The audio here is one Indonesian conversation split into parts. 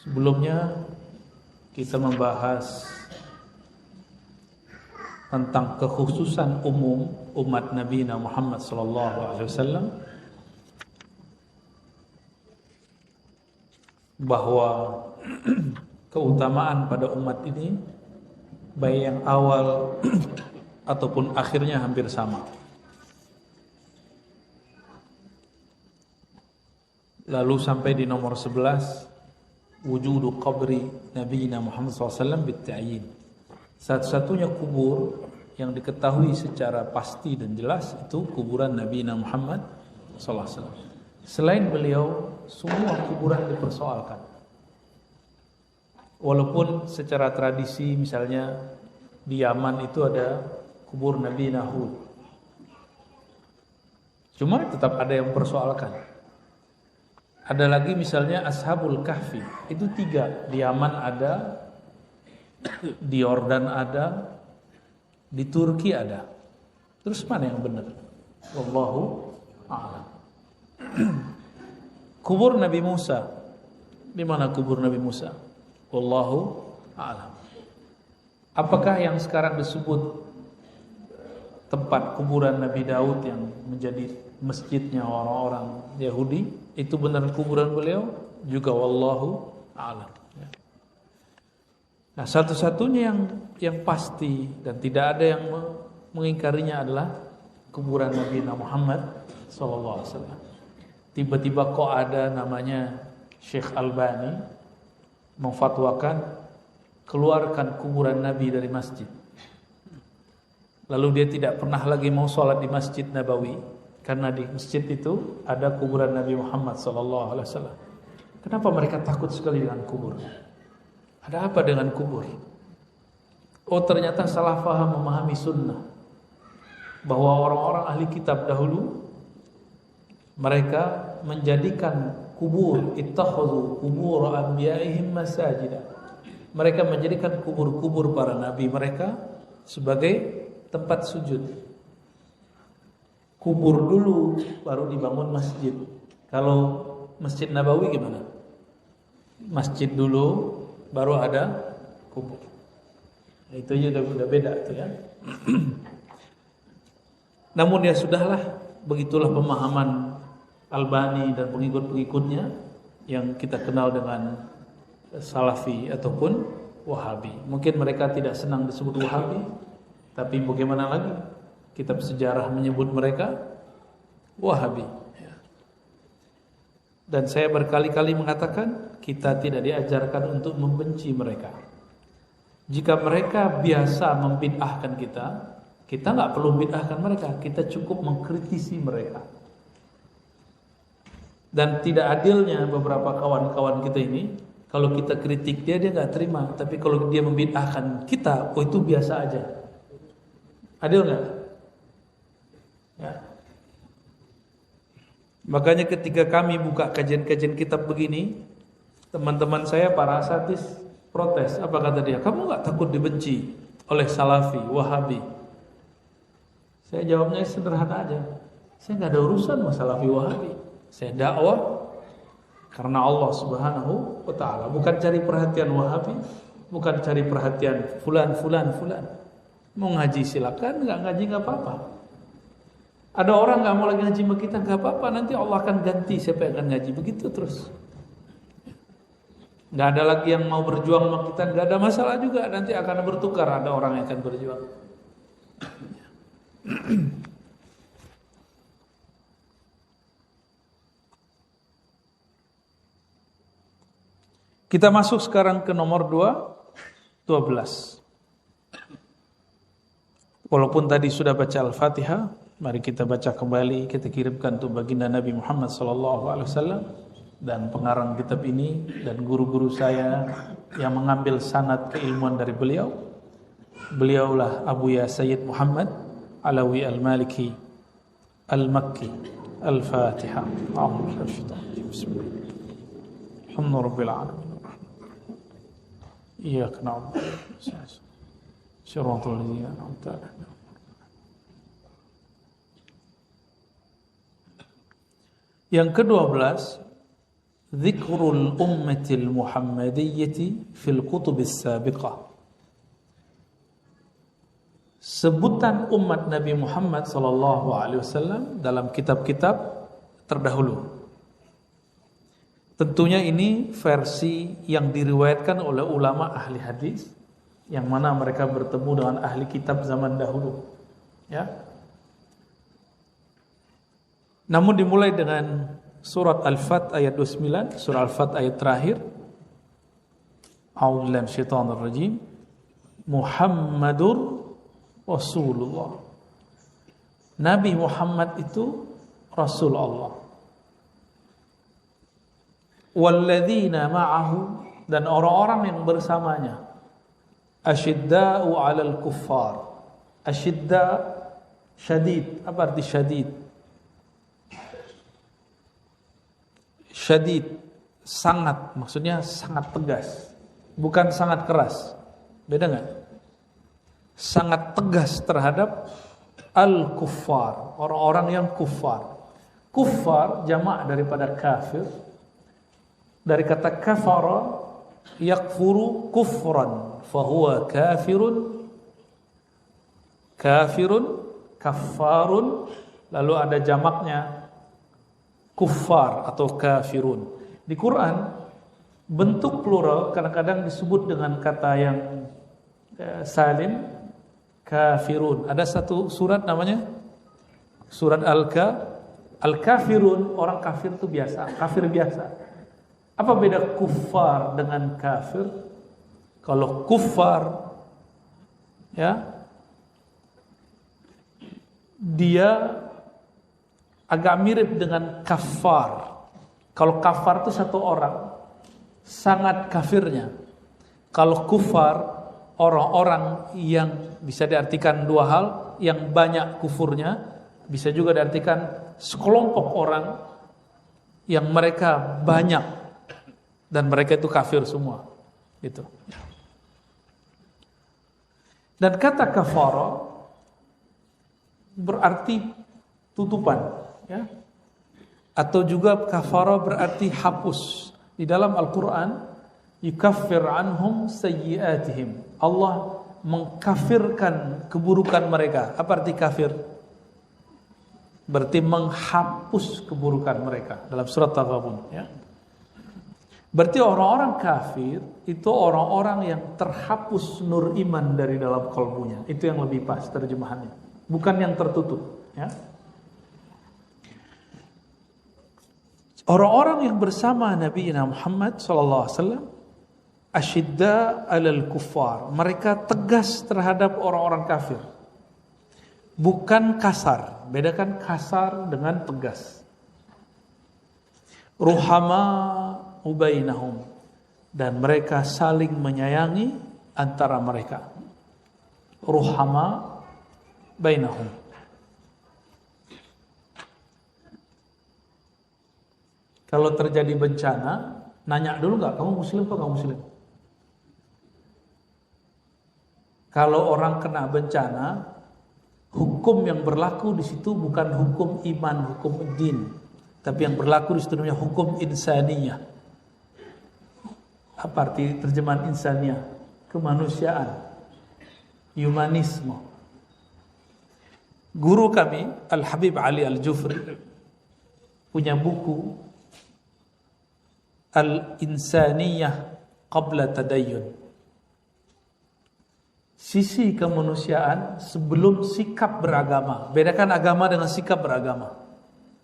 Sebelumnya kita membahas tentang kekhususan umum umat Nabi Muhammad SAW, bahwa keutamaan pada umat ini baik yang awal ataupun akhirnya hampir sama. Lalu sampai di nomor 11, wujudu qabri Nabi Muhammad SAW bitta'yin. Satu-satunya kubur yang diketahui secara pasti dan jelas itu kuburan Nabi Muhammad SAW. Selain beliau, semua kuburan dipersoalkan. Walaupun secara tradisi misalnya di Yaman itu ada kubur Nabi Hud, cuma tetap ada yang mempersoalkan. Ada lagi misalnya Ashabul Kahfi, itu 3, di Yaman ada, di Yordan ada, di Turki ada. Terus mana yang benar? Wallahu a'lam. Kubur Nabi Musa, di mana kubur Nabi Musa? Wallahu a'lam. Apakah yang sekarang disebut tempat kuburan Nabi Daud yang menjadi masjidnya orang-orang Yahudi itu benar kuburan beliau? Juga wallahu a'lam. Nah, satu-satunya yang pasti dan tidak ada yang mengingkarinya adalah kuburan Nabi Muhammad SAW. Tiba-tiba kok ada namanya Syekh Albani memfatwakan keluarkan kuburan Nabi dari masjid. Lalu dia tidak pernah lagi mau sholat di Masjid Nabawi karena di masjid itu ada kuburan Nabi Muhammad SAW. Kenapa mereka takut sekali dengan kubur? Ada apa dengan kubur? Oh, ternyata salah faham memahami sunnah, bahwa orang-orang ahli kitab dahulu mereka menjadikan kubur, ittakhadhu qubur anbiya'ihim masajida. Mereka menjadikan kubur-kubur para nabi mereka sebagai tempat sujud. Kubur dulu baru dibangun masjid. Kalau Masjid Nabawi gimana? Masjid dulu baru ada kubur. Itu aja udah beda tuh ya. Namun ya sudahlah, begitulah pemahaman Albani dan pengikut-pengikutnya yang kita kenal dengan Salafi ataupun Wahabi. Mungkin mereka tidak senang disebut Wahabi, tapi bagaimana lagi? Kitab sejarah menyebut mereka Wahabi. Dan saya berkali-kali mengatakan kita tidak diajarkan untuk membenci mereka. Jika mereka biasa membid'ahkan kita nggak perlu bid'ahkan mereka. Kita cukup mengkritisi mereka. Dan tidak adilnya beberapa kawan-kawan kita ini, kalau kita kritik dia nggak terima. Tapi kalau dia membid'ahkan kita, oh itu biasa aja. Adil nggak? Ya. Makanya ketika kami buka kajian-kajian kitab begini, teman-teman saya para asatis protes. Apa kata dia? Kamu nggak takut dibenci oleh Salafi, Wahabi? Saya jawabnya sederhana aja. Saya nggak ada urusan sama Salafi, Wahabi. Saya dakwah karena Allah Subhanahu wa Ta'ala. Bukan cari perhatian Wahabi, bukan cari perhatian fulan. Mau ngaji silakan, nggak ngaji nggak apa-apa. Ada orang nggak mau lagi ngaji sama kita, nggak apa-apa. Nanti Allah akan ganti siapa yang akan ngaji, begitu terus. Nggak ada lagi yang mau berjuang sama kita, nggak ada masalah juga. Nanti akan bertukar, ada orang yang akan berjuang. Kita masuk sekarang ke nomor 12. Walaupun tadi sudah baca Al-Fatihah, mari kita baca kembali. Kita kirimkan untuk baginda Nabi Muhammad SAW dan pengarang kitab ini dan guru-guru saya yang mengambil sanad keilmuan dari beliau. Beliaulah Abu Ya Sayyid Muhammad Alawi Al-Maliki Al-Makki. Al-Fatihah. Bismillah. Alhamdulillah alamin. Iyyaka na'budu wa iyyaka nasta'in. Shiratal ladzina an'amta 'alaihim. Yang ke-12 dzikrul ummatil muhammadiyyati fil kutubis sabiqah. Sebutan umat Nabi Muhammad sallallahu alaihi wasallam dalam kitab-kitab terdahulu. Tentunya ini versi yang diriwayatkan oleh ulama ahli hadis, yang mana mereka bertemu dengan ahli kitab zaman dahulu, ya. Namun dimulai dengan surat Al-Fat ayat 29, surah Al-Fat ayat terakhir. A'udzubillahi minasyaitonir rajim. Muhammadur Rasulullah. Nabi Muhammad itu Rasul Allah. Walladzina ma'ahu, dan orang-orang yang bersamanya. Asyidda'u 'alal kuffar. Asyidda, syadid. Apa arti syadid? Syadid, sangat, maksudnya sangat tegas, bukan sangat keras. Beda nggak? Sangat tegas terhadap al-kuffar, orang-orang yang kuffar. Kuffar jamak daripada kafir, dari kata kafara yakfuru kufran, fahuwa kafirun, kafirun, kaffarun, lalu ada jamaknya kuffar atau kafirun. Di Quran bentuk plural kadang-kadang disebut dengan kata yang salim, kafirun. Ada satu surat namanya surat Al-Kafirun. Orang kafir itu biasa, kafir biasa. Apa beda kuffar dengan kafir? Kalau kuffar, ya, dia agak mirip dengan kafar. Kalau kafar itu satu orang, sangat kafirnya. Kalau kufar, orang-orang yang bisa diartikan dua hal, yang banyak kufurnya, bisa juga diartikan sekelompok orang yang mereka banyak dan mereka itu kafir semua. Gitu. Dan kata kafara berarti tutupan, ya. Atau juga kafara berarti hapus. Di dalam Al-Quran, yukaffir anhum sayyiatihim. Allah mengkafirkan keburukan mereka. Apa arti kafir? Berarti menghapus keburukan mereka. Dalam surat Taghabun, ya. Berarti orang-orang kafir itu orang-orang yang terhapus nur iman dari dalam kalbunya. Itu yang lebih pas terjemahannya. Bukan yang tertutup, ya. Orang-orang yang bersama Nabi Muhammad SAW, asyidda alal kuffar, mereka tegas terhadap orang-orang kafir, bukan kasar. Bedakan kasar dengan tegas. Ruhama ubainahum, dan mereka saling menyayangi antara mereka. Ruhama bainahum. Kalau terjadi bencana, nanya dulu nggak, kamu muslim atau nggak muslim? Kalau orang kena bencana, hukum yang berlaku di situ bukan hukum iman, hukum din, tapi yang berlaku di situ namanya hukum insaniyah. Apa arti terjemahan insaniyah? Kemanusiaan, humanisme. Guru kami Al-Habib Ali Al-Jufri punya buku Al-Insaniyah Qabla Tadayyun, sisi kemanusiaan sebelum sikap beragama. Bedakan agama dengan sikap beragama.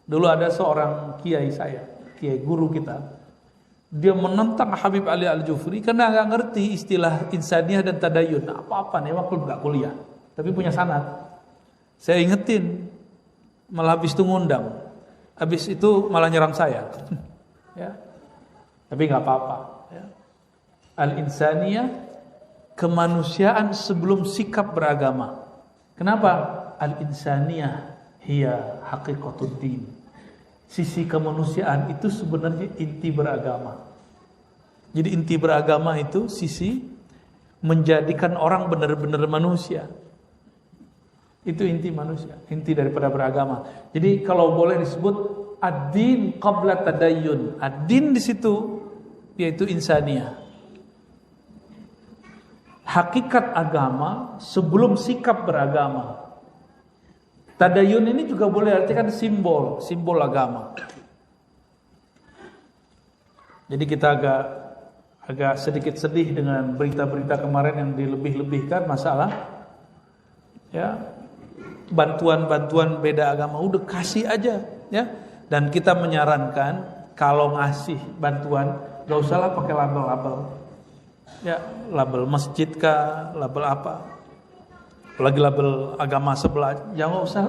Dulu ada seorang kiai saya, kiai guru kita, dia menentang Habib Ali Al-Jufri karena gak ngerti istilah insaniyah dan tadayyun. Apa-apa nih, waktu gak kuliah, tapi punya sanad. Saya ingetin, malah habis itu ngundang, habis itu malah nyerang saya. Ya. Tapi gak apa-apa, ya. Al-insaniyah, kemanusiaan sebelum sikap beragama. Kenapa? Al-insaniyah hiya haqiqatuddin. Sisi kemanusiaan itu sebenarnya inti beragama. Jadi inti beragama itu sisi menjadikan orang benar-benar manusia. Itu inti manusia, inti daripada beragama. Jadi kalau boleh disebut ad-din qabla tadayyun. Ad-din di situ yaitu insaniyah. Hakikat agama sebelum sikap beragama. Tadayun ini juga boleh artikan simbol agama. Jadi kita agak sedikit sedih dengan berita-berita kemarin yang dilebih-lebihkan masalah ya bantuan beda agama. Udah kasih aja ya. Dan kita menyarankan kalau ngasih bantuan gak usahlah pakai label-label. Ya, label masjid kah, label apa? Apalagi label agama sebelah, jangan usah.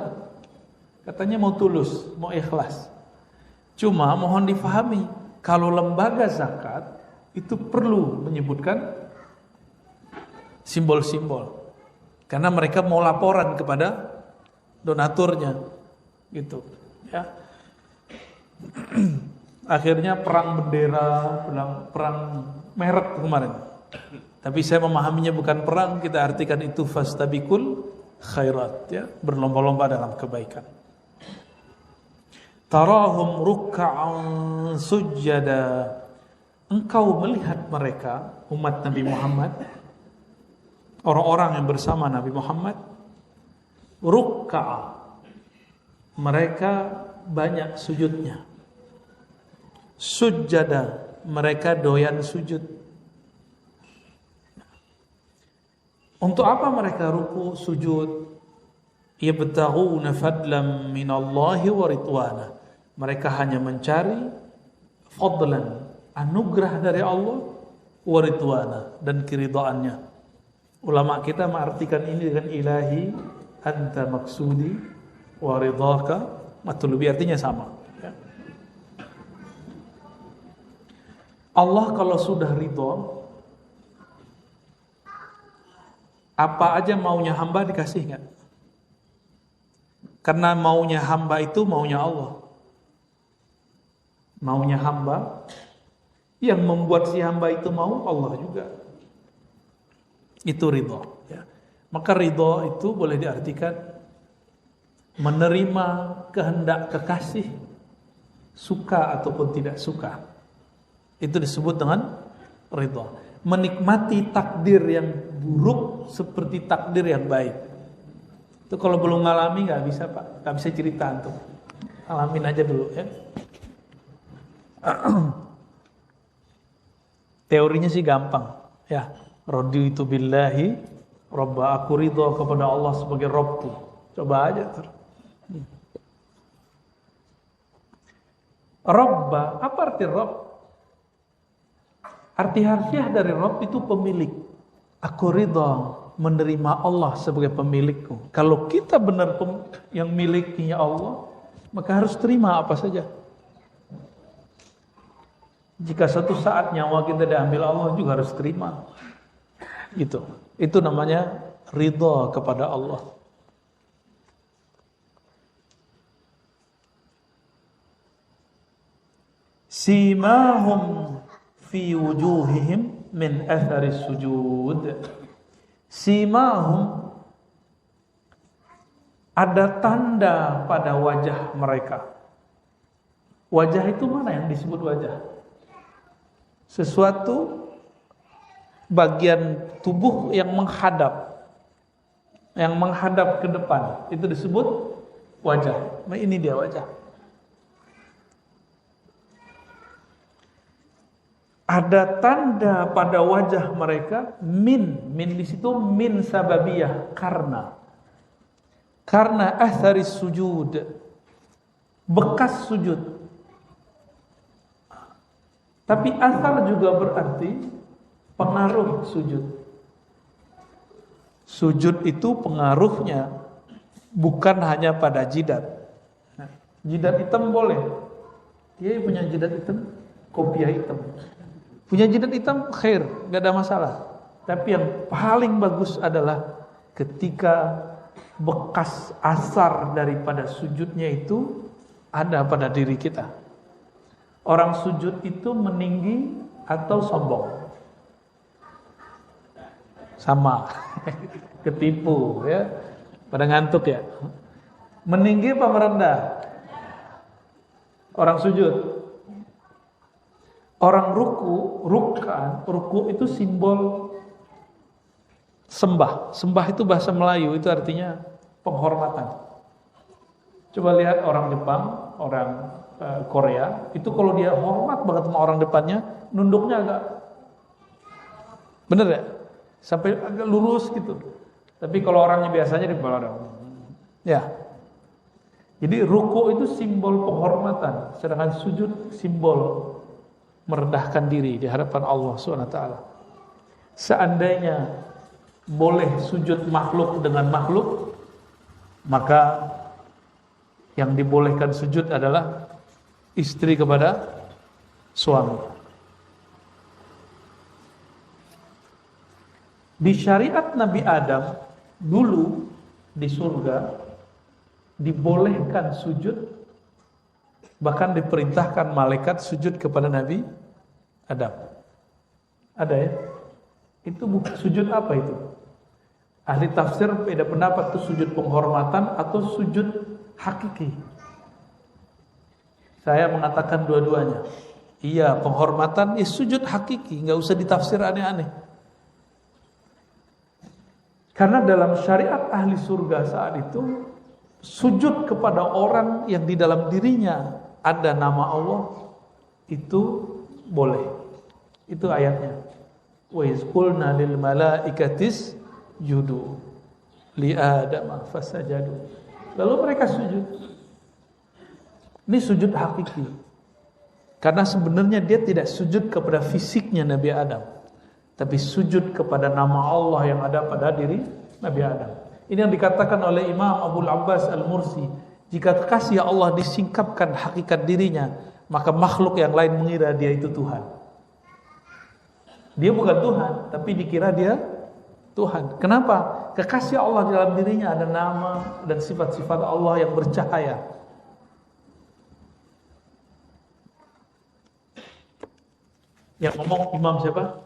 Katanya mau tulus, mau ikhlas. Cuma mohon difahami, kalau lembaga zakat itu perlu menyebutkan simbol-simbol. Karena mereka mau laporan kepada donaturnya. Gitu, ya. Akhirnya perang bendera, perang merek kemarin. Tapi saya memahaminya bukan perang, kita artikan itu fastabikul khairat, ya, berlomba-lomba dalam kebaikan. Tarahum ruk'an sujada. Engkau melihat mereka, umat Nabi Muhammad, orang-orang yang bersama Nabi Muhammad, ruk'a, mereka banyak sujudnya. Sujada, mereka doyan sujud. Untuk apa mereka ruku sujud? Yabtaghuna fadlan minallahi wa ridwana. Mereka hanya mencari fadlan, anugerah dari Allah, wa ridwana, dan keridhaannya. Ulama kita mengartikan ini dengan ilahi anta maksudi wa ridhaka matlubi, artinya sama. Allah kalau sudah ridho, apa aja maunya hamba dikasih nggak? Karena maunya hamba itu maunya Allah. Maunya hamba, yang membuat si hamba itu mau Allah juga. Itu ridho. Ya. Maka ridho itu boleh diartikan menerima kehendak kekasih, suka ataupun tidak suka. Itu disebut dengan ridho. Menikmati takdir yang buruk seperti takdir yang baik. Itu kalau belum ngalami nggak bisa Pak, nggak bisa cerita tuh. Alamin aja dulu ya. Teorinya sih gampang ya. Raditu billahi robba, aku ridho kepada Allah sebagai Rabbku. Coba aja tuh. Robba, apa arti Rabb? Arti harfiah dari Rabb itu pemilik. Aku ridha menerima Allah sebagai pemilikku. Kalau kita benar yang milikinya Allah, maka harus terima apa saja. Jika suatu saat nyawa kita diambil Allah juga harus terima. Gitu. Itu namanya ridha kepada Allah. Simahum fi wujuhihim min athari sujud. Simahum, ada tanda pada wajah mereka. Wajah itu mana yang disebut wajah? Sesuatu bagian tubuh yang menghadap ke depan, itu disebut wajah. Nah, ini dia wajah. Ada tanda pada wajah mereka min di situ min sababiyah, karena athari sujud, bekas sujud. Tapi athar juga berarti pengaruh sujud. Sujud itu pengaruhnya bukan hanya pada jidat. Jidat hitam boleh, dia punya jidat hitam, kopiah hitam. Punya jidat hitam, khair, gak ada masalah. Tapi yang paling bagus adalah ketika bekas asar daripada sujudnya itu ada pada diri kita. Orang sujud itu meninggi atau sombong? Sama, ketipu ya, pada ngantuk ya. Meninggi apa merendah? Orang sujud. Orang ruku itu simbol sembah. Sembah itu bahasa Melayu, itu artinya penghormatan. Coba lihat orang Jepang, orang Korea, itu kalau dia hormat banget sama orang depannya, nunduknya agak, bener ya? Sampai agak lurus gitu. Tapi kalau orangnya biasanya di bawah dong. Ya. Jadi ruku itu simbol penghormatan, sedangkan sujud simbol merendahkan diri di hadapan Allah SWT. Seandainya boleh sujud makhluk dengan makhluk, maka yang dibolehkan sujud adalah istri kepada suami. Di syariat Nabi Adam dulu di surga dibolehkan sujud, bahkan diperintahkan malaikat sujud kepada Nabi Adam. Ada ya? Itu bukan sujud apa itu? Ahli tafsir beda pendapat, itu sujud penghormatan atau sujud hakiki. Saya mengatakan dua-duanya. Iya, penghormatan sujud hakiki, nggak usah ditafsir aneh-aneh. Karena dalam syariat ahli surga saat itu, sujud kepada orang yang di dalam dirinya ada nama Allah itu boleh. Itu ayatnya. Wa iz qulna lil malaikatis judu li Adam fasajadu. Lalu mereka sujud. Ini sujud hakiki. Karena sebenarnya dia tidak sujud kepada fisiknya Nabi Adam, tapi sujud kepada nama Allah yang ada pada diri Nabi Adam. Ini yang dikatakan oleh Imam Abul Abbas Al-Mursi, jika kasih Allah disingkapkan hakikat dirinya, maka makhluk yang lain mengira dia itu Tuhan. Dia bukan Tuhan, tapi dikira dia Tuhan. Kenapa? Kekasih Allah dalam dirinya ada nama dan sifat-sifat Allah yang bercahaya. Yang ngomong Imam siapa?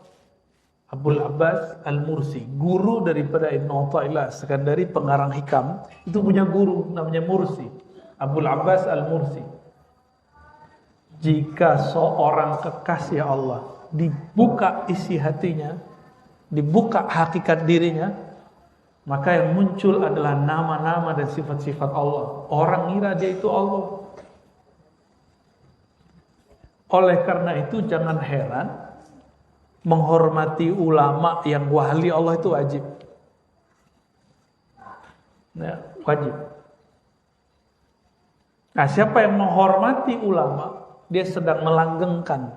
Abul Abbas Al-Mursi, guru daripada Ibn Athaillah Sekandari, pengarang hikam. Itu punya guru namanya Mursi, Abul Abbas Al-Mursi. Jika seorang kekasih Allah dibuka isi hatinya, dibuka hakikat dirinya, maka yang muncul adalah nama-nama dan sifat-sifat Allah. Orang ngira dia itu Allah. Oleh karena itu jangan heran menghormati ulama yang wali Allah itu wajib. Ya, wajib. Nah, siapa yang menghormati ulama, dia sedang melanggengkan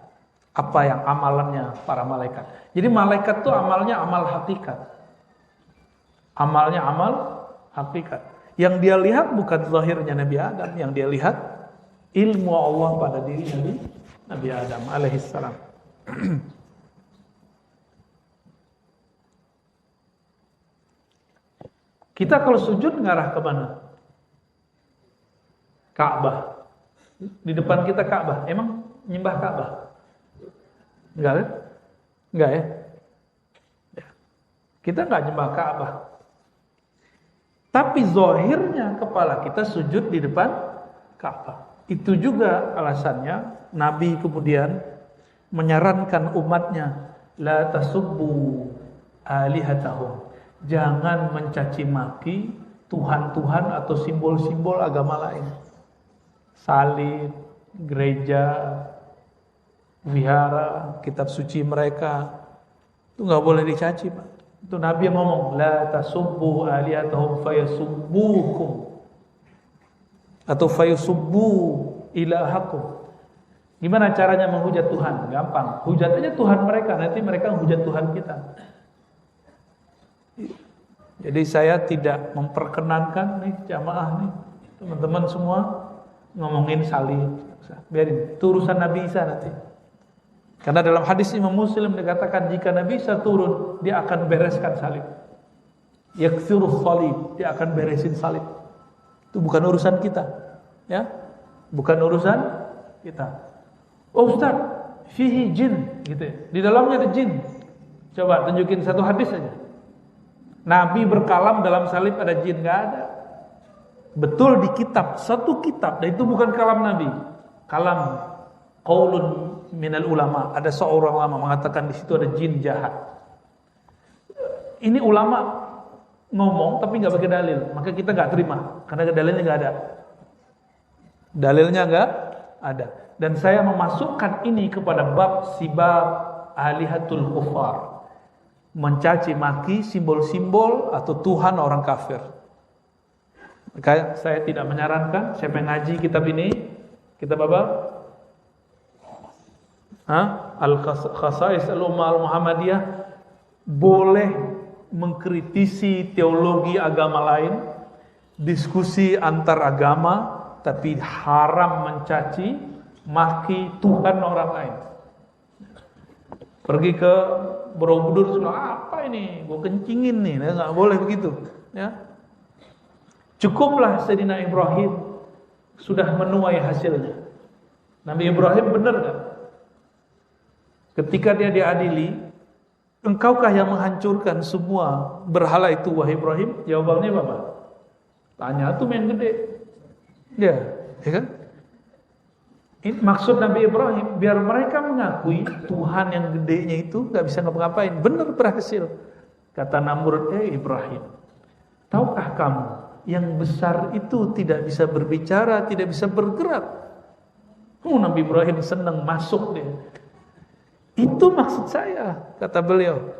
apa yang amalannya para malaikat. Jadi malaikat itu amalnya amal hakikat. Amalnya amal hakikat. Yang dia lihat bukan zahirnya Nabi Adam, yang dia lihat ilmu Allah pada diri Nabi Adam alaihissalam. Kita kalau sujud ngarah ke mana? Ka'bah. Di depan kita Ka'bah. Emang nyembah Ka'bah? Enggak kan? Enggak ya? Kita enggak nyembah Ka'bah. Tapi zahirnya kepala kita sujud di depan Ka'bah. Itu juga alasannya Nabi kemudian menyarankan umatnya, la tasubbu alihatahum. Jangan mencaci maki Tuhan-Tuhan atau simbol-simbol agama lain. Salib, gereja, wihara, kitab suci mereka, itu nggak boleh dicaci, Pak. Itu Nabi yang ngomong, la tasubbu alihatahum fayasubbukum atau fayasubbu ilahakum. Gimana caranya menghujat Tuhan? Gampang, hujat aja Tuhan mereka, nanti mereka menghujat Tuhan kita. Jadi saya tidak memperkenankan nih jamaah nih, teman-teman semua ngomongin salib. Biarin, itu urusan Nabi Isa nanti. Karena dalam hadis Imam Muslim dikatakan jika Nabi Isa turun, dia akan bereskan salib. Yaksirus salib, dia akan beresin salib. Itu bukan urusan kita, ya, bukan urusan kita. Oh Ustaz, fihi jin, gitu ya. Di dalamnya ada jin. Coba tunjukin satu hadis saja. Nabi berkalam dalam salib ada jin, nggak ada. Betul di kitab, satu kitab, dan itu bukan kalam Nabi. kalam qaulun minal ulama, ada seorang ulama mengatakan di situ ada jin jahat. Ini ulama ngomong tapi nggak pakai dalil, maka kita nggak terima karena dalilnya nggak ada. Dalilnya nggak ada. Dan saya memasukkan ini kepada bab sibab alihatul kufar, mencaci maki simbol-simbol atau Tuhan orang kafir. Maka saya tidak menyarankan siapa yang ngaji kitab ini, kitab apa? Al-Khasais al-Ummah al-Muhammadiyah, boleh mengkritisi teologi agama lain, diskusi antar agama, tapi haram mencaci maki Tuhan orang lain. Pergi ke Borobudur, apa ini? Gue kencingin nih, nggak boleh begitu. Ya, cukuplah Sayyidina Ibrahim sudah menuai hasilnya. Nabi Ibrahim benar kan? Ketika dia diadili, engkaukah yang menghancurkan semua berhala itu wahai Ibrahim? Jawabannya apa? Tanya tuh main gede. Ya kan? Ini maksud Nabi Ibrahim biar mereka mengakui Tuhan yang gedenya itu nggak bisa ngapa-ngapain. Benar berhasil. Kata Namrud, Ibrahim, tahukah kamu yang besar itu tidak bisa berbicara, tidak bisa bergerak? Nabi Ibrahim senang masuk dia. Itu maksud saya, kata beliau.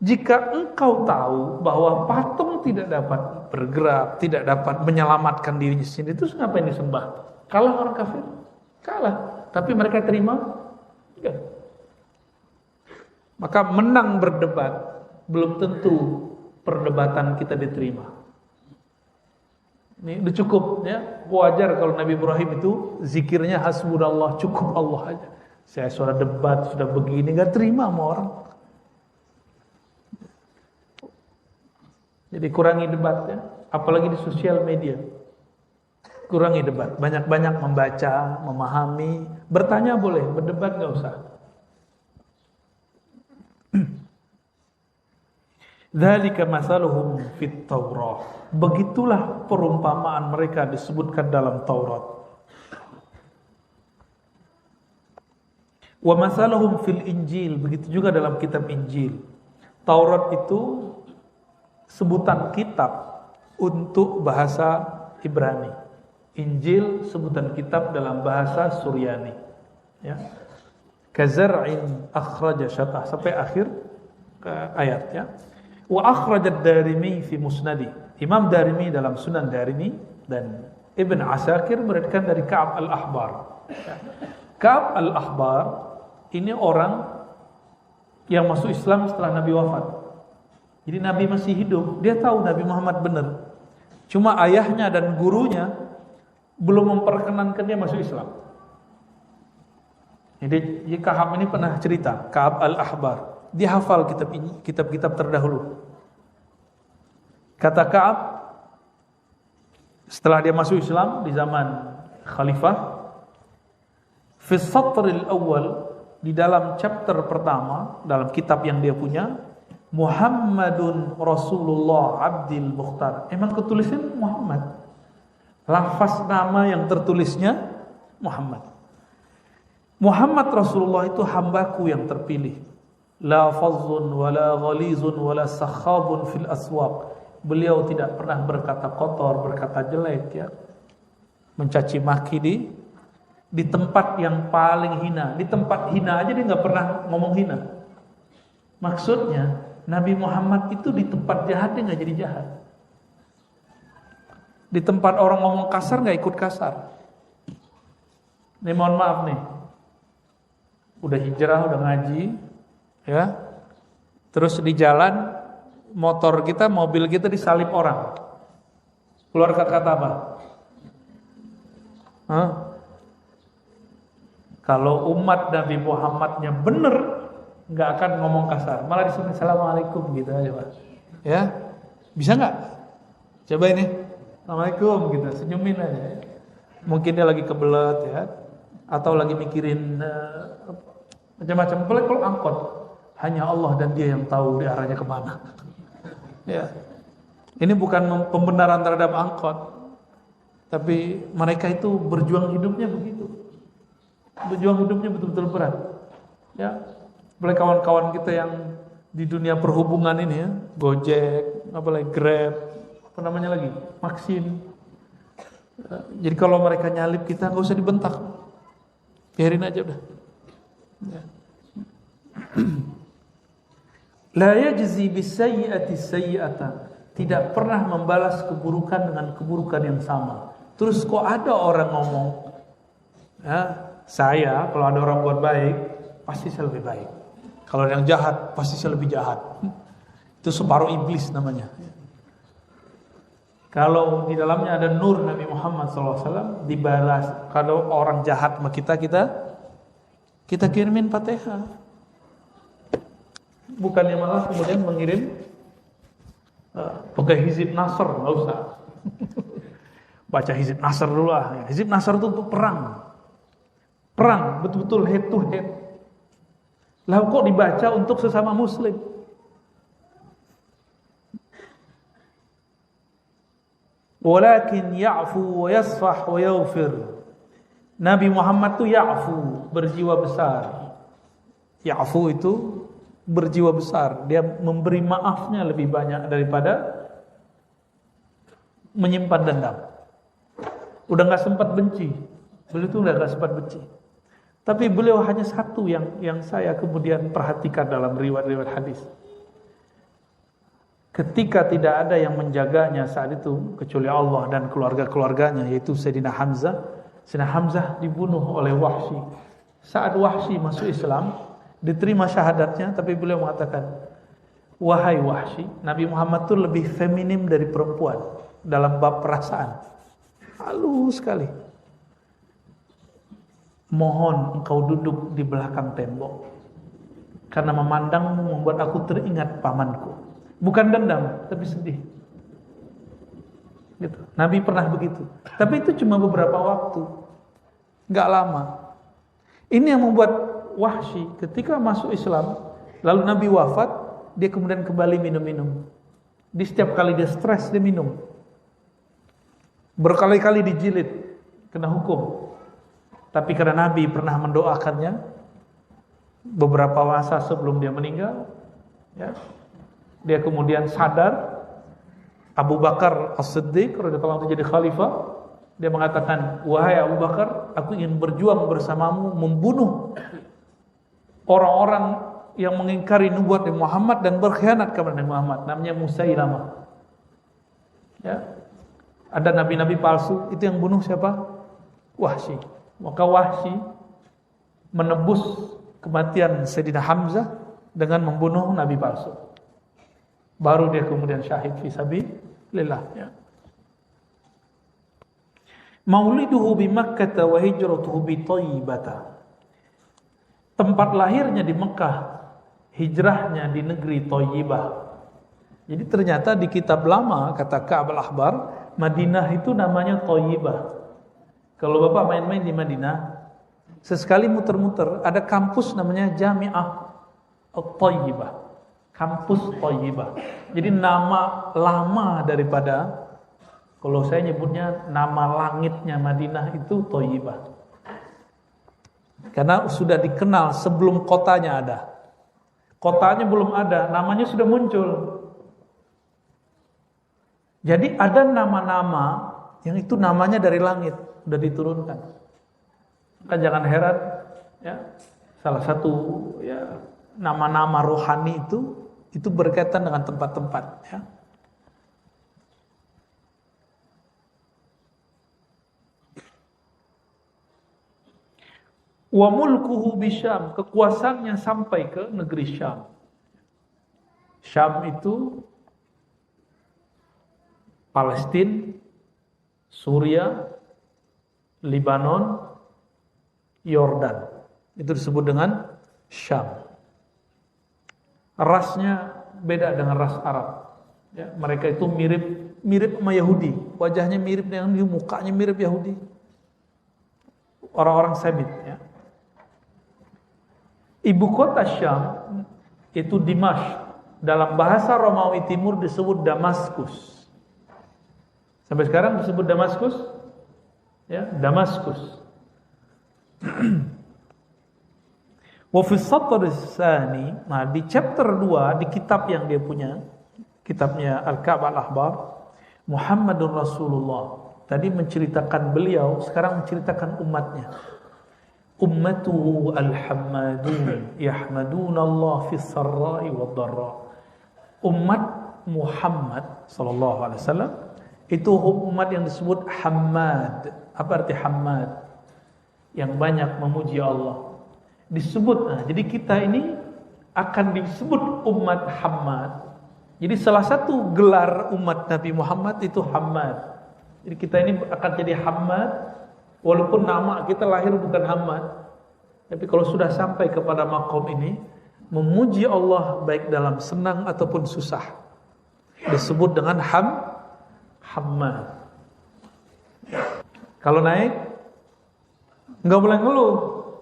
Jika engkau tahu bahwa patung tidak dapat bergerak, tidak dapat menyelamatkan dirinya sendiri, itu ngapain disembah? Kalah orang kafir? Kalah. Tapi mereka terima? Ya. Maka menang berdebat belum tentu perdebatan kita diterima. Ini udah cukup ya. Wajar kalau Nabi Ibrahim itu zikirnya hasbunallah, cukup Allah aja. Saya suara debat sudah begini gak terima sama orang. Jadi kurangi debat ya, apalagi di sosial media. Kurangi debat, banyak-banyak membaca, memahami, bertanya boleh, berdebat gak usah. Dzalika masaluhum fit Taurah. Begitulah perumpamaan mereka disebutkan dalam Taurat. Wa masaluhum fil Injil, begitu juga dalam kitab Injil. Taurat itu sebutan kitab untuk bahasa Ibrani. Injil sebutan kitab dalam bahasa Suryani. Ya. Kazar'in akhraja syatah sampai akhir ayat ya. Wa akhrajad Darimi fi Musnadi. Imam Darimi dalam Sunan Darimi dan Ibn Asakir meriwayatkan dari Ka'ab al-Ahbar. Ka'ab al-Ahbar ini orang yang masuk Islam setelah Nabi wafat. Jadi Nabi masih hidup, dia tahu Nabi Muhammad benar. Cuma ayahnya dan gurunya belum memperkenankan dia masuk Islam. Jadi Ka'ab ini pernah cerita, Ka'ab al-Ahbar, dia hafal kitab-kitab terdahulu. Kata Ka'ab, setelah dia masuk Islam di zaman Khalifah, fi satril awal, di dalam chapter pertama dalam kitab yang dia punya, Muhammadun Rasulullah Abdil Mukhtar. Emang ketulisnya Muhammad. Lafaz nama yang tertulisnya Muhammad. Muhammad Rasulullah itu hambaku yang terpilih. La fazzun wala ghalizun wala sakhabun fil aswaq. Beliau tidak pernah berkata kotor, berkata jelek ya. Mencaci maki di tempat yang paling hina. Di tempat hina aja dia enggak pernah ngomong hina. Maksudnya Nabi Muhammad itu di tempat jahat dia enggak jadi jahat. Di tempat orang ngomong kasar enggak ikut kasar. Nih mohon maaf nih. Udah hijrah, udah ngaji, ya. Terus di jalan motor kita, mobil kita disalip orang. Keluar kata-kata apa? Kalau umat Nabi Muhammadnya bener, nggak akan ngomong kasar. Malah disini assalamualaikum gitu aja Pak. Ya, bisa nggak? Coba ini, assalamualaikum gitu, senyumin aja. Mungkin dia lagi kebelet ya, atau lagi mikirin macam-macam. Apalagi kalau angkot, hanya Allah dan Dia yang tahu di arahnya kemana. Ya, ini bukan pembenaran terhadap angkot, tapi mereka itu berjuang hidupnya begitu. Berjuang hidupnya betul-betul berat. Ya, apalagi kawan-kawan kita yang di dunia perhubungan ini ya, Gojek, apalagi Grab, apa namanya lagi, Maxim. Jadi kalau mereka nyalip kita nggak usah dibentak, biarin aja udah. Ya. La yajzi bisayyi'ati sayyi'ata, tidak pernah membalas keburukan dengan keburukan yang sama. Terus kok ada orang ngomong, ya, saya kalau ada orang buat baik pasti saya lebih baik, kalau yang jahat pasti saya lebih jahat. Itu separuh iblis namanya. Kalau di dalamnya ada nur Nabi Muhammad SAW, dibalas. Kalau orang jahat sama kita kirimin Fatihah. Bukannya malah kemudian mengirim pakai Hizib Nasr, nggak usah. Baca Hizib Nasr dulu lah. Hizib Nasr itu untuk perang, betul-betul head to head. Lah kok dibaca untuk sesama Muslim? Walakin ya'fu wa yasfah wa yaghfir. Nabi Muhammad itu ya'fu, berjiwa besar. Ya'fu itu berjiwa besar, dia memberi maafnya lebih banyak daripada menyimpan dendam. Udah nggak sempat benci, beliau itu udah nggak sempat benci. Tapi beliau hanya satu yang saya kemudian perhatikan dalam riwayat-riwayat hadis. Ketika tidak ada yang menjaganya saat itu kecuali Allah dan keluarga-keluarganya, yaitu Sayyidina Hamzah. Sayyidina Hamzah dibunuh oleh Wahsy. Saat Wahsy masuk Islam, diterima syahadatnya, tapi beliau mengatakan, wahai Wahsy, Nabi Muhammad itu lebih feminim dari perempuan dalam bab perasaan. Halus sekali. Mohon engkau duduk di belakang tembok, karena memandangmu membuat aku teringat pamanku. Bukan dendam, tapi sedih. Gitu. Nabi pernah begitu. Tapi itu cuma beberapa waktu, nggak lama. Ini yang membuat Wahsy ketika masuk Islam, lalu Nabi wafat, dia kemudian kembali minum-minum. Di setiap kali dia stres, dia minum. Berkali-kali dijilid, kena hukum. Tapi karena Nabi pernah mendoakannya beberapa masa sebelum dia meninggal, ya, dia kemudian sadar. Abu Bakar As-Siddiq radhiyallahu anhu jadi khalifah. Dia mengatakan, wahai Abu Bakar, aku ingin berjuang bersamamu membunuh orang-orang yang mengingkari nubuat Nabi Muhammad dan berkhianat kepada Nabi Muhammad, namanya Musailamah. Ya. Ada nabi-nabi palsu, itu yang bunuh siapa? Wahsy. Maka Wahsy menebus kematian Sayyidina Hamzah dengan membunuh nabi palsu. Baru dia kemudian syahid fi sabilillah, ya. Mauliduhu bi Makkah wa hijratuhu bi Thayyibah. Tempat lahirnya di Mekah, hijrahnya di negeri Thayyibah. Jadi ternyata di kitab lama, kata Ka'ab al-Ahbar, Madinah itu namanya Thayyibah. Kalau Bapak main-main di Madinah, sesekali muter-muter, ada kampus namanya Jami'ah Thayyibah. Kampus Thayyibah. Jadi nama lama daripada, kalau saya nyebutnya nama langitnya Madinah itu Thayyibah. Karena sudah dikenal sebelum kotanya ada. Kotanya belum ada, namanya sudah muncul. Jadi ada nama-nama yang itu namanya dari langit, sudah diturunkan. Maka jangan heran, ya, salah satu ya nama-nama rohani itu berkaitan dengan tempat-tempat, ya. Wa mulkuhu bisyam, kekuasaannya sampai ke negeri Syam. Syam itu Palestina, Suriah, Lebanon, Yordan. Itu disebut dengan Syam. Rasnya beda dengan ras Arab. Ya, mereka itu mirip sama Yahudi. Wajahnya mirip dengan Yahudi, mukanya mirip Yahudi. Orang-orang Semit, ya. Ibu kota Syam itu Dimashq. Dalam bahasa Romawi Timur disebut Damaskus. Sampai sekarang disebut Damaskus, ya, Damaskus. Wa fi satr tsani, nah di chapter 2 di kitab yang dia punya, kitabnya Al-Ka'b Al-Ahbar, Muhammadur Rasulullah. Tadi menceritakan beliau, sekarang menceritakan umatnya. Ummatuhu al-hammadun yahmaduna Allah fi sarra'i wad dharra. Umat Muhammad sallallahu alaihi wasallam itu umat yang disebut Hammad. Apa arti Hammad? Yang banyak memuji Allah. Disebut, nah, jadi kita ini akan disebut umat Hammad. Jadi salah satu gelar umat Nabi Muhammad itu Hammad. Jadi kita ini akan jadi Hammad, walaupun nama kita lahir bukan Hammad. Tapi kalau sudah sampai kepada makom ini, memuji Allah baik dalam senang ataupun susah, disebut dengan Hammad. Kalau naik nggak boleh ngeluh,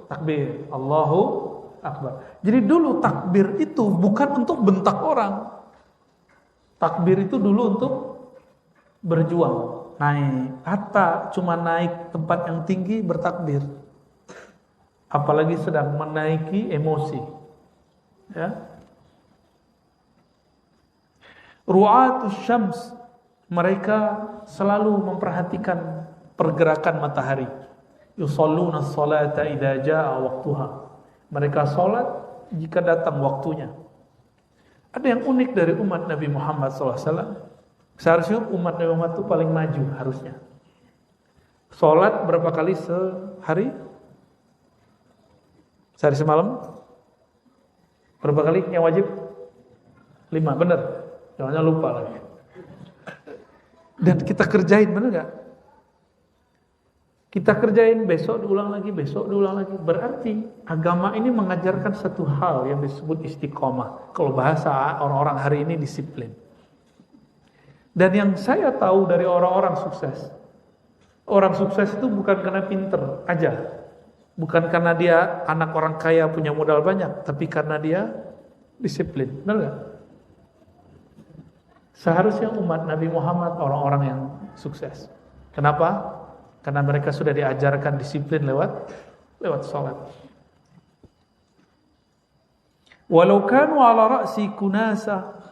takbir, Allahu Akbar. Jadi dulu takbir itu bukan untuk bentak orang. Takbir itu dulu untuk berjuang, naik. Hatta cuma naik tempat yang tinggi bertakbir. Apalagi sedang menaiki emosi. Ya. Ru'atus syams, mereka selalu memperhatikan pergerakan matahari. Yusalluna as-salata idza jaa waqtuha. Mereka salat jika datang waktunya. Ada yang unik dari umat Nabi Muhammad SAW. Seharusnya umat Nabi Muhammad itu paling maju harusnya. Salat berapa kali sehari? Sehari semalam? Berapa kali yang wajib? 5, benar. Jangan lupa lagi. Dan kita kerjain, benar gak? Kita kerjain, besok diulang lagi, besok diulang lagi. Berarti agama ini mengajarkan satu hal yang disebut istiqomah. Kalau bahasa orang-orang hari ini disiplin. Dan yang saya tahu dari orang-orang sukses, orang sukses itu bukan karena pinter aja, bukan karena dia anak orang kaya punya modal banyak, tapi karena dia disiplin. Benar gak? Seharusnya umat Nabi Muhammad orang-orang yang sukses. Kenapa? Karena mereka sudah diajarkan disiplin lewat salat. Walau kanu ala ra'si kunasa,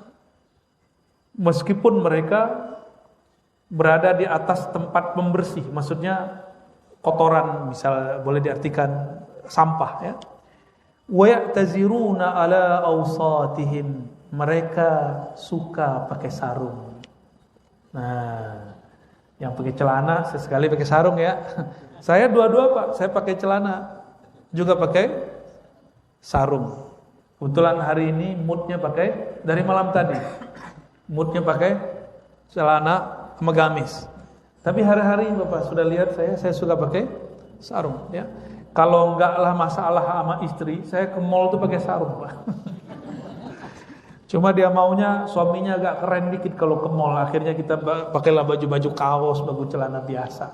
meskipun mereka berada di atas tempat pembersih, maksudnya kotoran, misal boleh diartikan sampah, ya. Wa ya'taziruna ala awsatihim, mereka suka pakai sarung. Nah, yang pakai celana sesekali pakai sarung, ya. Saya dua-dua, Pak. Saya pakai celana juga pakai sarung. Kebetulan hari ini moodnya pakai, dari malam tadi moodnya pakai celana sama gamis. Tapi hari-hari Bapak sudah lihat saya suka pakai sarung, ya. Kalau enggak lah masalah sama istri, saya ke mall tuh pakai sarung, Pak. Cuma dia maunya suaminya agak keren dikit kalau ke mall. Akhirnya kita pakailah baju-baju kaos, baju celana biasa.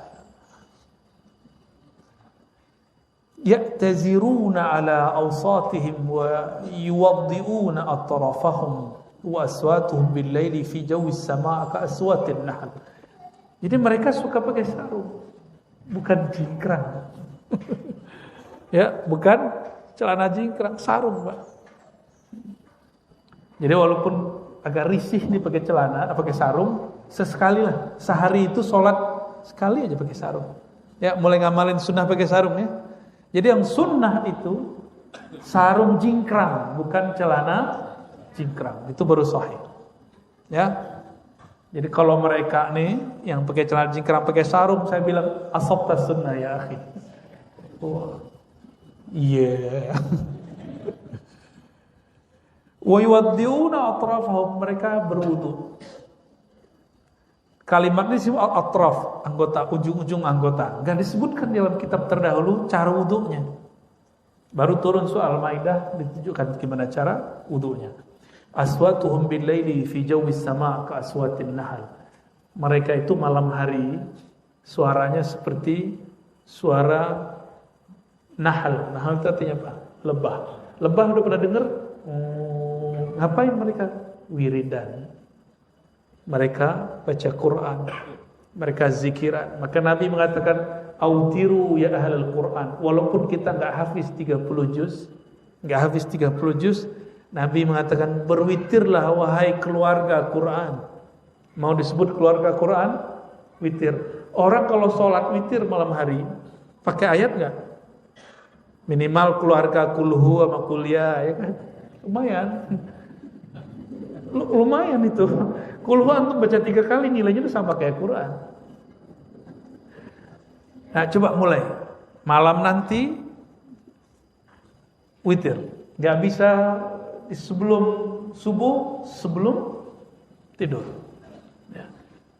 Ya'taziruna ala awsatihim wa yuwaddi'una atrafahum wa aswatuhum bil-laili fi jawis sama' ka aswatin nahl. Jadi mereka suka pakai sarung, bukan jingkrang. Ya, bukan celana jingkrang, sarung, Pak. Jadi walaupun agak risih nih pakai celana, pakai sarung, sesekali lah. Sehari itu sholat sekali aja pakai sarung. Ya, mulai ngamalin sunnah pakai sarung, ya. Jadi yang sunnah itu sarung jingkrang, bukan celana jingkrang. Itu baru sahih. Ya. Jadi kalau mereka nih yang pakai celana jingkrang, pakai sarung, saya bilang asabta sunnah ya akhi. Wah. Iya. Wa yuwaddi'una atrafahum, mereka berwudu. Kalimat ini disebut atraf, anggota, ujung-ujung anggota. Enggak disebutkan dalam kitab terdahulu cara wudunya. Baru turun surah Al-Maidah ditunjukkan gimana cara wudunya. Aswatuhum bil-laili fi jawis sama' ka aswatin nahl. Mereka itu malam hari suaranya seperti suara nahl. Nahl itu artinya apa? Lebah. Lebah udah pernah dengar? Ngapain mereka? Wiridan. Mereka baca Quran. Mereka zikiran. Maka Nabi mengatakan, autiru ya ahlal Quran. Walaupun kita enggak hafiz 30 juz, Enggak habis 30 juz, Nabi mengatakan berwitirlah wahai keluarga Quran. Mau disebut keluarga Quran? Witir. Orang kalau sholat witir malam hari pakai ayat enggak? Minimal keluarga kulhu sama kuliah, ya kan? Lumayan itu. Kulhu antum baca 3 kali nilainya itu sama kayak Quran. Nah, coba mulai. Malam nanti witir. Enggak bisa sebelum subuh, sebelum tidur.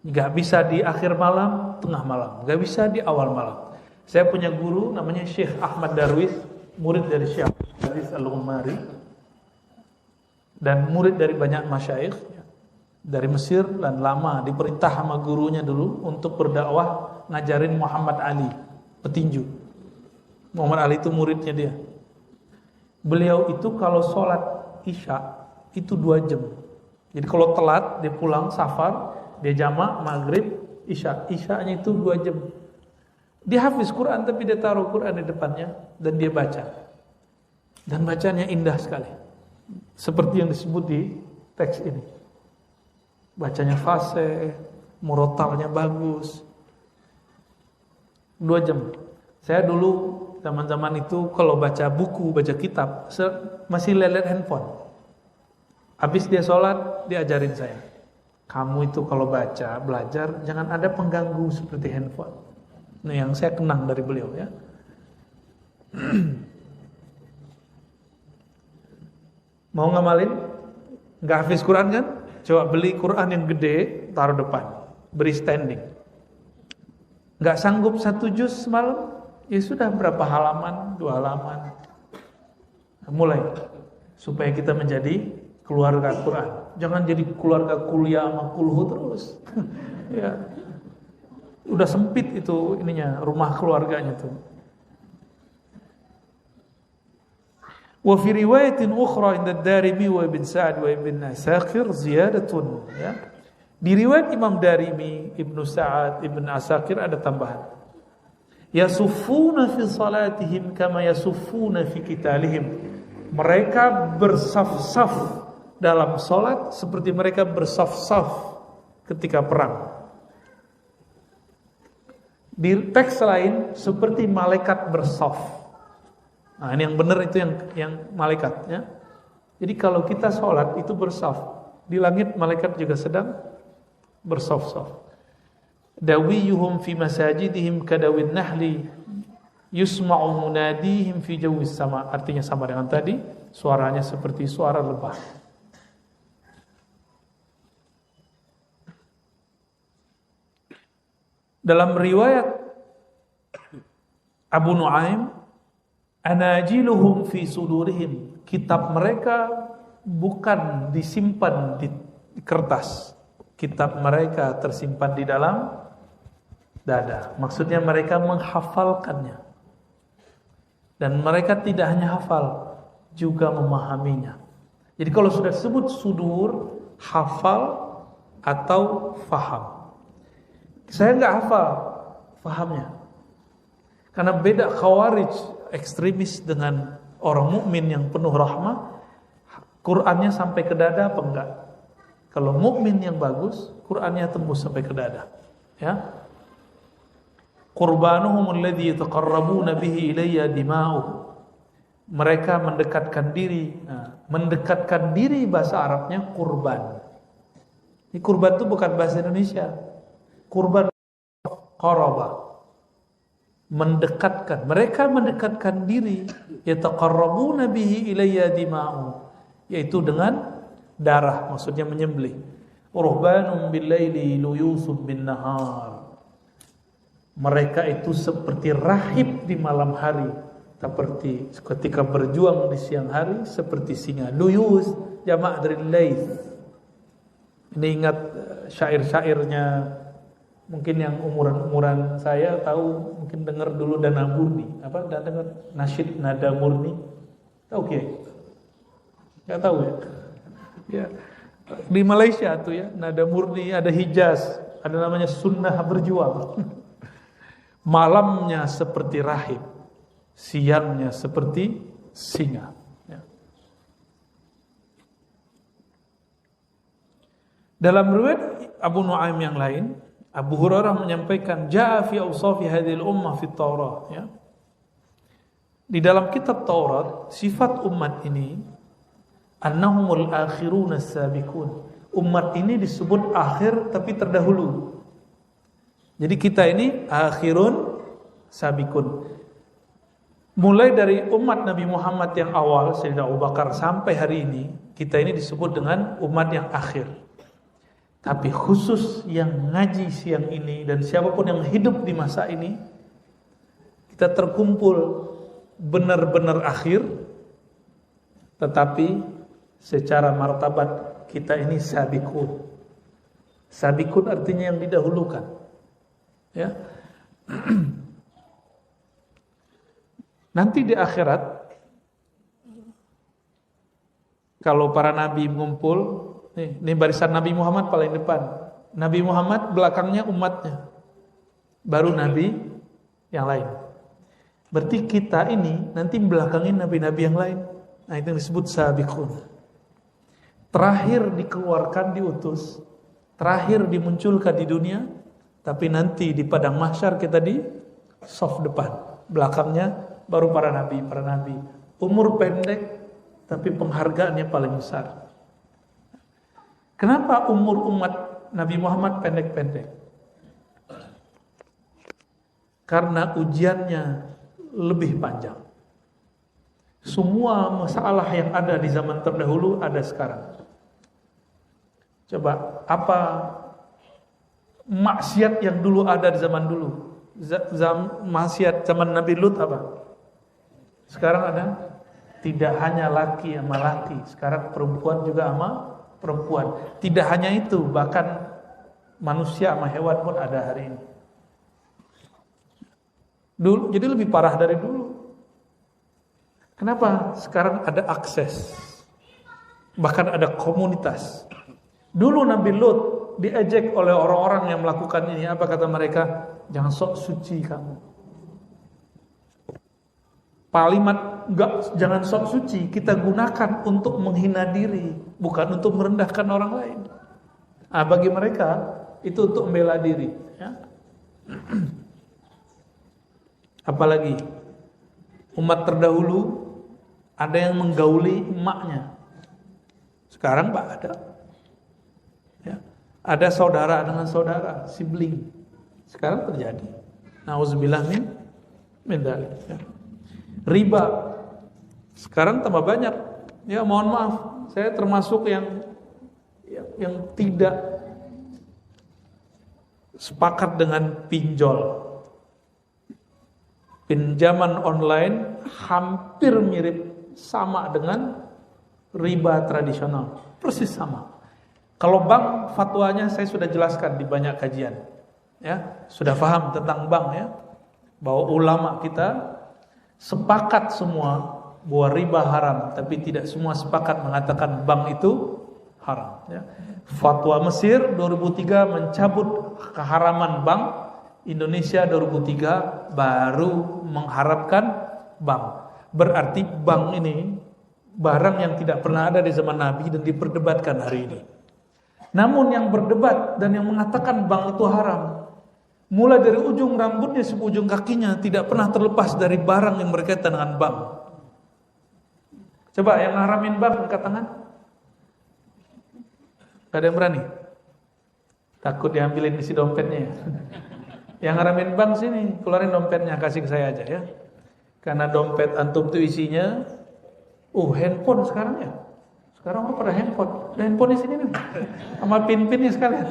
Enggak bisa di akhir malam, tengah malam. Enggak bisa di awal malam. Saya punya guru namanya Syekh Ahmad Darwis, murid dari Syekh Hadis Al-Umari dan murid dari banyak masyayikh dari Mesir, dan lama diperintah sama gurunya dulu untuk berdakwah ngajarin Muhammad Ali, petinju. Muhammad Ali itu muridnya dia. Beliau itu kalau sholat Isya itu 2 jam. Jadi kalau telat dia pulang safar, dia jamak maghrib Isya. Isyanya itu 2 jam. Dia hafiz Quran tapi dia taruh Quran di depannya dan dia baca. Dan bacanya indah sekali. Seperti yang disebut di teks ini. Bacanya fasih, murotalnya bagus. 2 jam. Saya dulu zaman-zaman itu kalau baca buku, baca kitab, masih lihat handphone. Habis dia sholat, dia ajarin saya. Kamu itu kalau baca, belajar, jangan ada pengganggu seperti handphone. Nah, yang saya kenang dari beliau ya. Mau ngamalin? Nggak hafiz Quran kan? Coba beli Quran yang gede, taruh depan, beri standing. Nggak sanggup 1 juz semalam? Ya sudah, berapa halaman? 2 halaman. Nah, mulai supaya kita menjadi keluarga Quran. Jangan jadi keluarga kuliah sama kulhu terus. Ya. Udah sempit itu ininya, rumah keluarganya tuh. Wa fi riwayatin ukhra inda Darimi wa Ibn Sa'ad wa Ibn Asakir ziyadatun, ya. Di riwayat Imam Darimi, Ibnu Sa'ad, Ibn Asakir ada tambahan. Yasuffuna fi salatihim kama yasuffuna fi qitalihim. Mereka bersaf-saf dalam salat seperti mereka bersaf-saf ketika perang. Di teks lain seperti malaikat bersaf. Nah, ini yang benar itu yang malaikat ya. Jadi kalau kita sholat itu bersaf. Di langit malaikat juga sedang bersaf-saf. Dawiyuhum fi masajidihim kadawin nahli yusma'u munadihim fi jawis sama. Artinya sama dengan tadi, suaranya seperti suara lebah. Dalam riwayat Abu Nuaim, anajiluhum fi sudurihim, kitab mereka bukan disimpan di kertas. Kitab mereka tersimpan di dalam dada. Maksudnya mereka menghafalkannya. Dan mereka tidak hanya hafal, juga memahaminya. Jadi kalau sudah sebut sudur, hafal atau faham. Saya nggak hafal, fahamnya. Karena beda khawarij, ekstremis dengan orang mukmin yang penuh rahmah. Qurannya sampai ke dada apa enggak? Kalau mukmin yang bagus, Qurannya tembus sampai ke dada. Ya. Qurbanuhum alladhi yataqarrabuna bihi ilayya dima'uhum. Mereka mendekatkan diri. Nah, mendekatkan diri bahasa Arabnya kurban. Ini kurban itu bukan bahasa Indonesia. Kurban qaraba, mendekatkan. Mereka mendekatkan diri, yataqarrabuna bihi ilayya dima'u, yaitu dengan darah, maksudnya menyembelih. Urbanum bil-laili luyusun bin-nahar. Mereka itu seperti rahib di malam hari, seperti ketika berjuang di siang hari seperti singa. Luyus jamak dari laith. Ini ingat syair-syairnya. Mungkin yang umuran saya tahu, mungkin dengar dulu Nada Murni. Apa? Dengar nasyid Nada Murni. Tahu ya? Enggak tahu ya? Ya. Di Malaysia tuh ya, Nada Murni, ada Hijaz, ada namanya Sunnah Berjuang. Malamnya seperti rahib, siangnya seperti singa. Ya. Dalam riwayat Abu Nuaim yang lain, Abu Hurairah menyampaikan, "Jaa fi awsafi hadhil ummah fi Taurah." Ya. Di dalam kitab Taurat, sifat umat ini annahumul akhirun as-sabiqun. Umat ini disebut akhir tapi terdahulu. Jadi kita ini akhirun sabiqun. Mulai dari umat Nabi Muhammad yang awal, Sayyidina Abu Bakar, sampai hari ini, kita ini disebut dengan umat yang akhir. Tapi khusus yang ngaji siang ini dan siapapun yang hidup di masa ini, kita terkumpul benar-benar akhir, tetapi secara martabat kita ini sabiqun. Sabiqun artinya yang didahulukan. Ya. Nanti di akhirat, kalau para nabi mengumpul, ini barisan Nabi Muhammad paling depan, Nabi Muhammad belakangnya umatnya, baru nabi yang lain. Berarti kita ini nanti belakangin nabi-nabi yang lain. Nah, itu yang disebut sabiqun. Terakhir dikeluarkan, diutus, terakhir dimunculkan di dunia, tapi nanti di padang mahsyar kita di saf depan, belakangnya baru para nabi. Umur pendek tapi penghargaannya paling besar. Kenapa umur umat Nabi Muhammad pendek-pendek? Karena ujiannya lebih panjang. Semua masalah yang ada di zaman terdahulu ada sekarang. Coba, apa maksiat yang dulu ada di zaman dulu? Maksiat zaman Nabi Lut apa? Sekarang ada? Tidak hanya laki sama laki, sekarang perempuan juga sama perempuan. Tidak hanya itu, bahkan manusia sama hewan pun ada hari ini. Dulu, jadi lebih parah dari dulu. Kenapa? Sekarang ada akses, bahkan ada komunitas. Dulu Nabi Lut diejek oleh orang-orang yang melakukan ini. Apa kata mereka? Jangan sok suci kamu. Kalimat jangan sok suci kita gunakan untuk menghina diri, bukan untuk merendahkan orang lain. Nah, bagi mereka itu untuk membela diri. Ya. Apalagi umat terdahulu ada yang menggauli emaknya. Sekarang Pak ada. Ya. Ada saudara dengan saudara, sibling. Sekarang terjadi. Nauzubillah min dzalik. Ya. Riba sekarang tambah banyak. Ya, mohon maaf, saya termasuk yang tidak sepakat dengan pinjol. Pinjaman online hampir mirip sama dengan riba tradisional, persis sama. Kalau bank, fatwanya saya sudah jelaskan di banyak kajian. Ya, sudah paham tentang bank ya. Bahwa ulama kita sepakat semua bahwa riba haram, tapi tidak semua sepakat mengatakan bank itu haram. Ya. Fatwa Mesir 2003 mencabut keharaman bank, Indonesia 2003 baru mengharapkan bank. Berarti bank ini barang yang tidak pernah ada di zaman Nabi dan diperdebatkan hari ini. Namun yang berdebat dan yang mengatakan bank itu haram, mulai dari ujung rambutnya sampai ujung kakinya tidak pernah terlepas dari barang yang berkaitan dengan bank. Coba yang ngaramin bank angkat tangan. Gak ada yang berani? Takut diambilin isi dompetnya ya? Yang ngaramin bank sini, keluarin dompetnya, kasih ke saya aja ya. Karena dompet antum itu isinya handphone sekarang ya. Sekarang orang pada handphone. Ada handphone di sini nih. Sama pin-pinnya sekalian.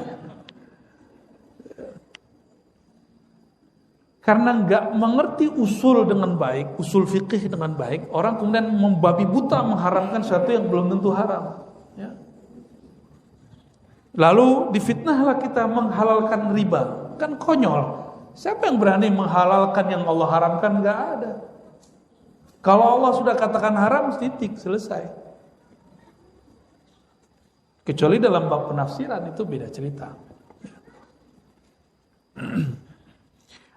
Karena nggak mengerti usul dengan baik, usul fikih dengan baik, orang kemudian membabi buta mengharamkan sesuatu yang belum tentu haram. Ya. Lalu difitnahlah kita menghalalkan riba, kan konyol. Siapa yang berani menghalalkan yang Allah haramkan? Nggak ada. Kalau Allah sudah katakan haram, titik, selesai. Kecuali dalam bab penafsiran itu beda cerita.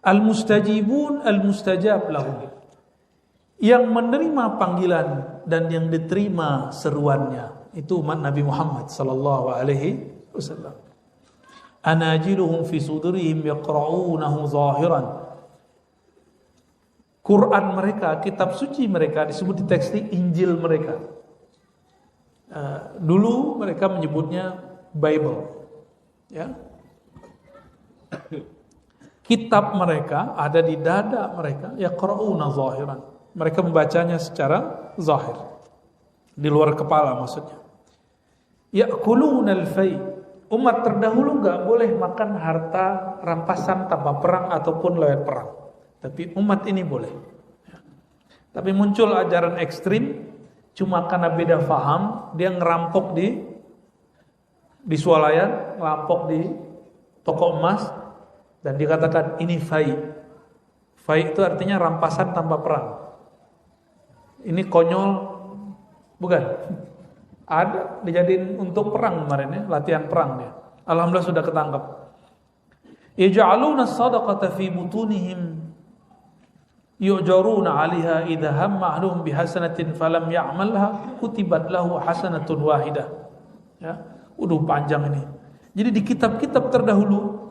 Al-mustajibun al-mustajab lahum. Yang menerima panggilan dan yang diterima seruannya itu umat Nabi Muhammad sallallahu alaihi wasallam. Anajiluhum fi sudurihim yaqra'unahu zahiran. Quran mereka, kitab suci mereka disebut di teks Injil mereka. Dulu mereka menyebutnya Bible. Ya. Kitab mereka ada di dada mereka, yaqra'una zahiran. Mereka membacanya secara zahir. Di luar kepala maksudnya. Ya'kuluna al-fai. Umat terdahulu enggak boleh makan harta rampasan tanpa perang ataupun lewat perang. Tapi umat ini boleh. Tapi muncul ajaran ekstrim, cuma karena beda faham, dia ngerampok di swalayan, ngerampok di toko emas, dan dikatakan ini fai. Fai itu artinya rampasan tanpa perang. Ini konyol, bukan? Ada dijadiin untuk perang kemarin ya, latihan perang dia. Alhamdulillah sudah ketangkap. Yaj'aluna as-sadaqata fi butunihim yu'jaruna 'alaiha idza hamma 'aluhum bihasanatin falam ya'malha kutibat lahu hasanatun wahidah. Ya, udah panjang ini. Jadi di kitab-kitab terdahulu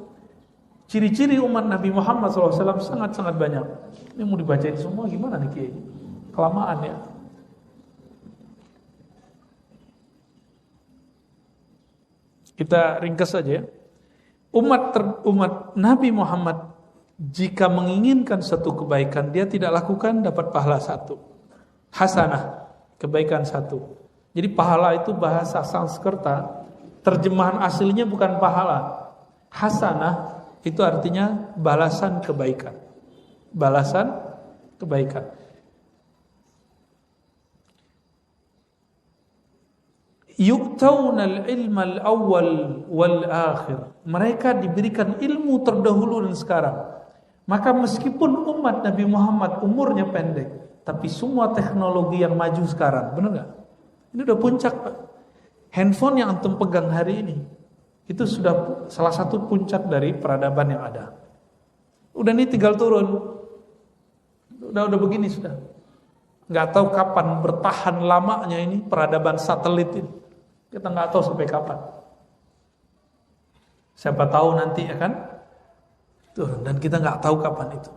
ciri-ciri umat Nabi Muhammad SAW sangat-sangat banyak. Ini mau dibacain semua gimana nih Kiai? Kelamaan ya. Kita ringkas saja ya. Umat Nabi Muhammad jika menginginkan satu kebaikan, dia tidak lakukan, dapat pahala satu. Hasanah, kebaikan satu. Jadi pahala itu bahasa Sanskerta, terjemahan aslinya bukan pahala. Hasanah itu artinya balasan kebaikan. Balasan kebaikan. Yu'taunal ilmal awwal wal akhir. Mereka diberikan ilmu terdahulu dan sekarang. Maka meskipun umat Nabi Muhammad umurnya pendek, tapi semua teknologi yang maju sekarang, benar gak? Ini udah puncak, Pak. Handphone yang antum pegang hari ini, itu sudah salah satu puncak dari peradaban yang ada. Udah nih tinggal turun. Udah begini sudah. Gak tahu kapan bertahan lamanya ini peradaban satelit ini. Kita nggak tahu sampai kapan. Siapa tahu nanti akan turun dan kita nggak tahu kapan itu.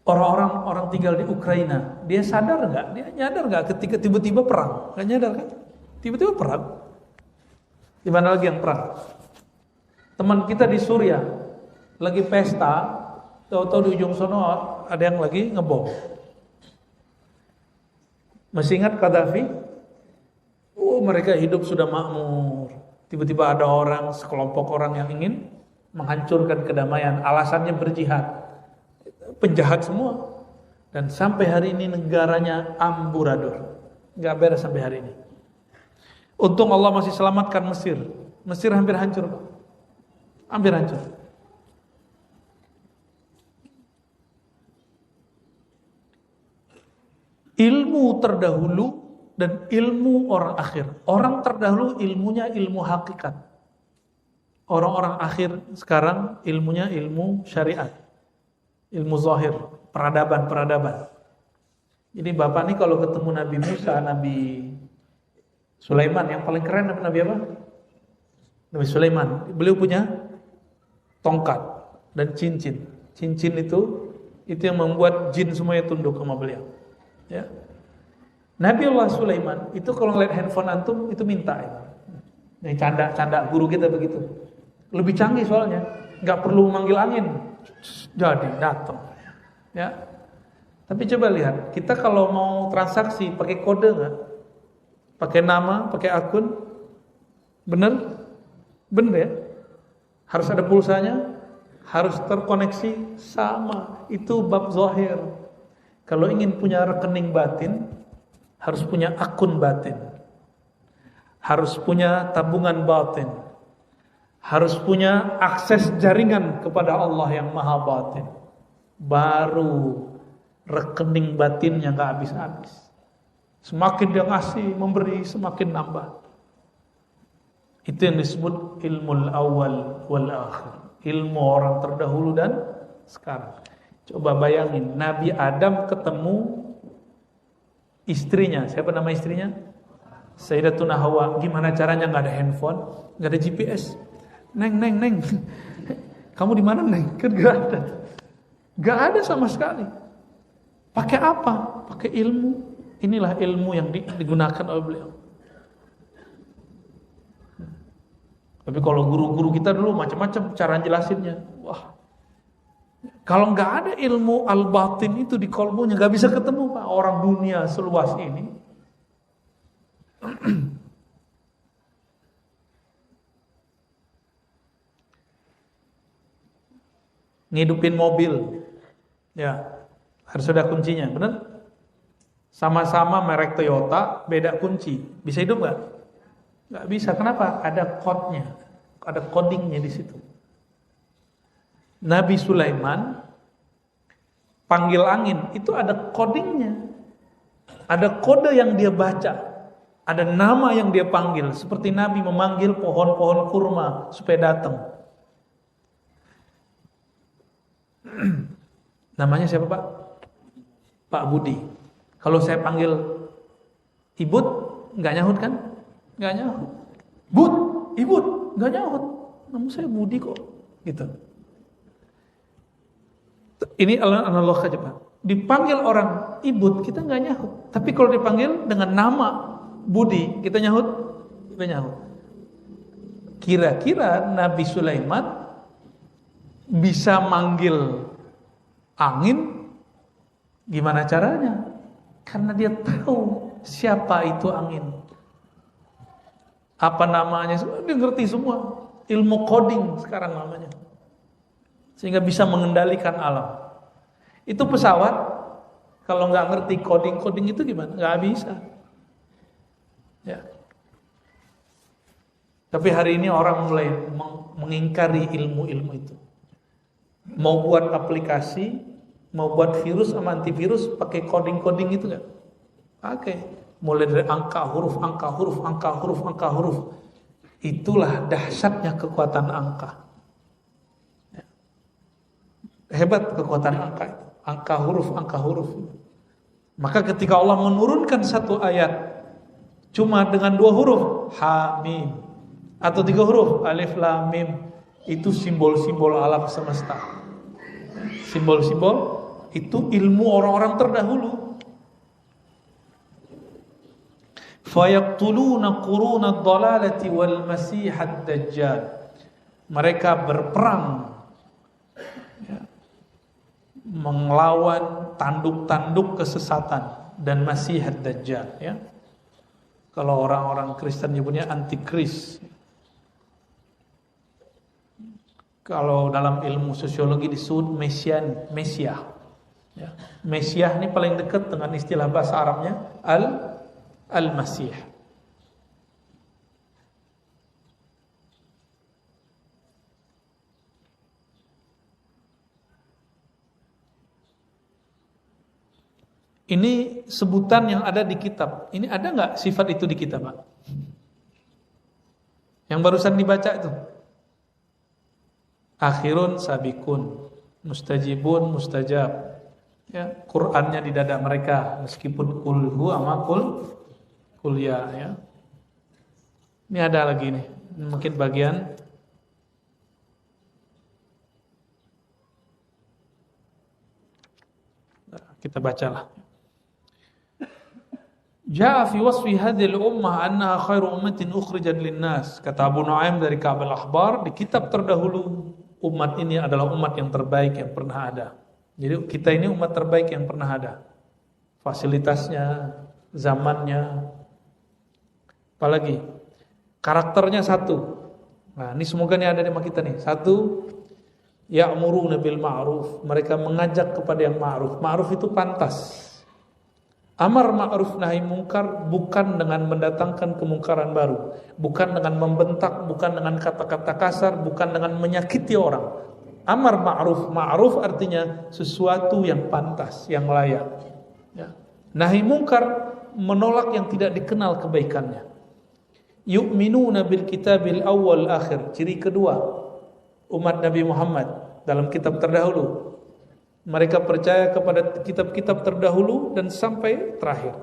Orang tinggal di Ukraina, dia sadar nggak? Dia nyadar nggak ketika tiba-tiba perang? Nggak nyadar kan? Tiba-tiba perang. Di mana lagi yang perang? Teman kita di Suriah lagi pesta, tahu-tahu di ujung sono ada yang lagi ngebom. Masih ingat Gaddafi? Mereka hidup sudah makmur. Tiba-tiba ada sekelompok orang yang ingin menghancurkan kedamaian. Alasannya berjihad. Penjahat semua. Dan sampai hari ini negaranya amburadul. Gak beres sampai hari ini. Untung Allah masih selamatkan Mesir. Mesir hampir hancur. Hampir hancur. Ilmu terdahulu dan ilmu orang akhir. Orang terdahulu ilmunya ilmu hakikat. Orang-orang akhir sekarang ilmunya ilmu syariat. Ilmu zahir, peradaban. Jadi Bapak nih kalau ketemu Nabi Musa, Nabi Sulaiman, yang paling keren Nabi apa? Nabi Sulaiman. Beliau punya tongkat dan cincin. Cincin itu yang membuat jin semuanya tunduk sama beliau. Ya. Nabi Allah Sulaiman itu kalau ngeliat handphone antum itu minta ya. Nih canda guru kita begitu. Lebih canggih soalnya, nggak perlu manggil angin, jadi datang. Ya. Tapi coba lihat, kita kalau mau transaksi pakai kode nggak? Pakai nama, pakai akun, bener ya? Harus ada pulsanya, harus terkoneksi, sama. Itu bab zahir. Kalau ingin punya rekening batin, harus punya akun batin. Harus punya tabungan batin. Harus punya akses jaringan kepada Allah yang maha batin. Baru rekening batinnya gak habis-habis. Semakin dia ngasih, memberi, semakin nambah. Itu yang disebut ilmul awal wal akhir. Ilmu orang terdahulu dan sekarang. Coba bayangin, Nabi Adam ketemu istrinya. Siapa nama istrinya? Sayyidatuna Hawa, gimana caranya nggak ada handphone, nggak ada GPS? Neng, kamu di mana neng? Kan nggak ada sama sekali. Pakai apa? Pakai ilmu. Inilah ilmu yang digunakan oleh beliau. Tapi kalau guru-guru kita dulu macam-macam cara jelasinnya. Wah, kalau nggak ada ilmu al-batin itu di kolbunya, nggak bisa ketemu Pak. Orang dunia seluas ini. Ngidupin mobil, ya harus ada kuncinya, benar? Sama-sama merek Toyota, beda kunci, bisa hidup nggak? Nggak bisa. Kenapa? Ada code-nya, ada codingnya di situ. Nabi Sulaiman panggil angin, itu ada codingnya, ada kode yang dia baca. Ada nama yang dia panggil, seperti Nabi memanggil pohon-pohon kurma supaya datang. Namanya siapa Pak? Pak Budi. Kalau saya panggil Ibut, nggak nyahut kan? Nggak nyahut. Bud, Ibut, nggak nyahut. Nama saya Budi kok, gitu. Ini analog aja Pak. Dipanggil orang Ibut, kita nggak nyahut. Tapi kalau dipanggil dengan nama Budi, kita nyahut, kita nyahut. Kira-kira Nabi Sulaiman bisa manggil angin, gimana caranya? Karena dia tahu siapa itu angin, apa namanya, dia ngerti semua. Ilmu coding sekarang namanya, sehingga bisa mengendalikan alam. Itu pesawat, kalau nggak ngerti coding itu gimana? Nggak bisa. Ya. Tapi hari ini orang mulai mengingkari ilmu-ilmu itu. Mau buat aplikasi, mau buat virus sama antivirus, pakai coding itu nggak? Pakai. Mulai dari angka huruf. Itulah dahsyatnya kekuatan angka. Ya. Hebat kekuatan angka itu. Angka huruf. Maka ketika Allah menurunkan satu ayat cuma dengan 2 huruf, ha mim, atau 3 huruf, alif lam mim, itu simbol-simbol alam semesta. Simbol-simbol itu ilmu orang-orang terdahulu. Fayaqtuluna quruna ad-dalalati wal masih ad-dajjal. Mereka berperang, ya, melawan tanduk-tanduk kesesatan dan masih ad-dajjal, ya. Kalau orang-orang Kristen nyebutnya antikris. Kalau dalam ilmu sosiologi disebut Mesiah. Ya. Mesiah ini paling dekat dengan istilah bahasa Arabnya Al-Masih. Ini sebutan yang ada di kitab. Ini ada nggak sifat itu di kitab, Pak? Yang barusan dibaca itu. Akhirun sabikun, mustajibun mustajab. Ya, Qur'annya di dada mereka, meskipun kulhu sama kul ya. Ini ada lagi nih. Mungkin bagian kita bacalah. Ja'a fi wasfi hadhil ummah annaha khairu ummatin ukhrijat linnas. Kata Abu Nuaim dari Ka'ab al-Akhbar, di kitab terdahulu umat ini adalah umat yang terbaik yang pernah ada. Jadi kita ini umat terbaik yang pernah ada. Fasilitasnya, zamannya. Apalagi karakternya satu. Nah, ini semoga ini ada di kita nih. Satu, ya'muruna bil ma'ruf. Mereka mengajak kepada yang ma'ruf. Ma'ruf itu pantas. Amar ma'ruf nahi mungkar bukan dengan mendatangkan kemungkaran baru, bukan dengan membentak, bukan dengan kata-kata kasar, bukan dengan menyakiti orang. Amar ma'ruf artinya sesuatu yang pantas, yang layak. Ya. Nahi mungkar menolak yang tidak dikenal kebaikannya. Yu'minuna bil kitabil awwal akhir. Ciri kedua umat Nabi Muhammad dalam kitab terdahulu. Mereka percaya kepada kitab-kitab terdahulu dan sampai terakhir.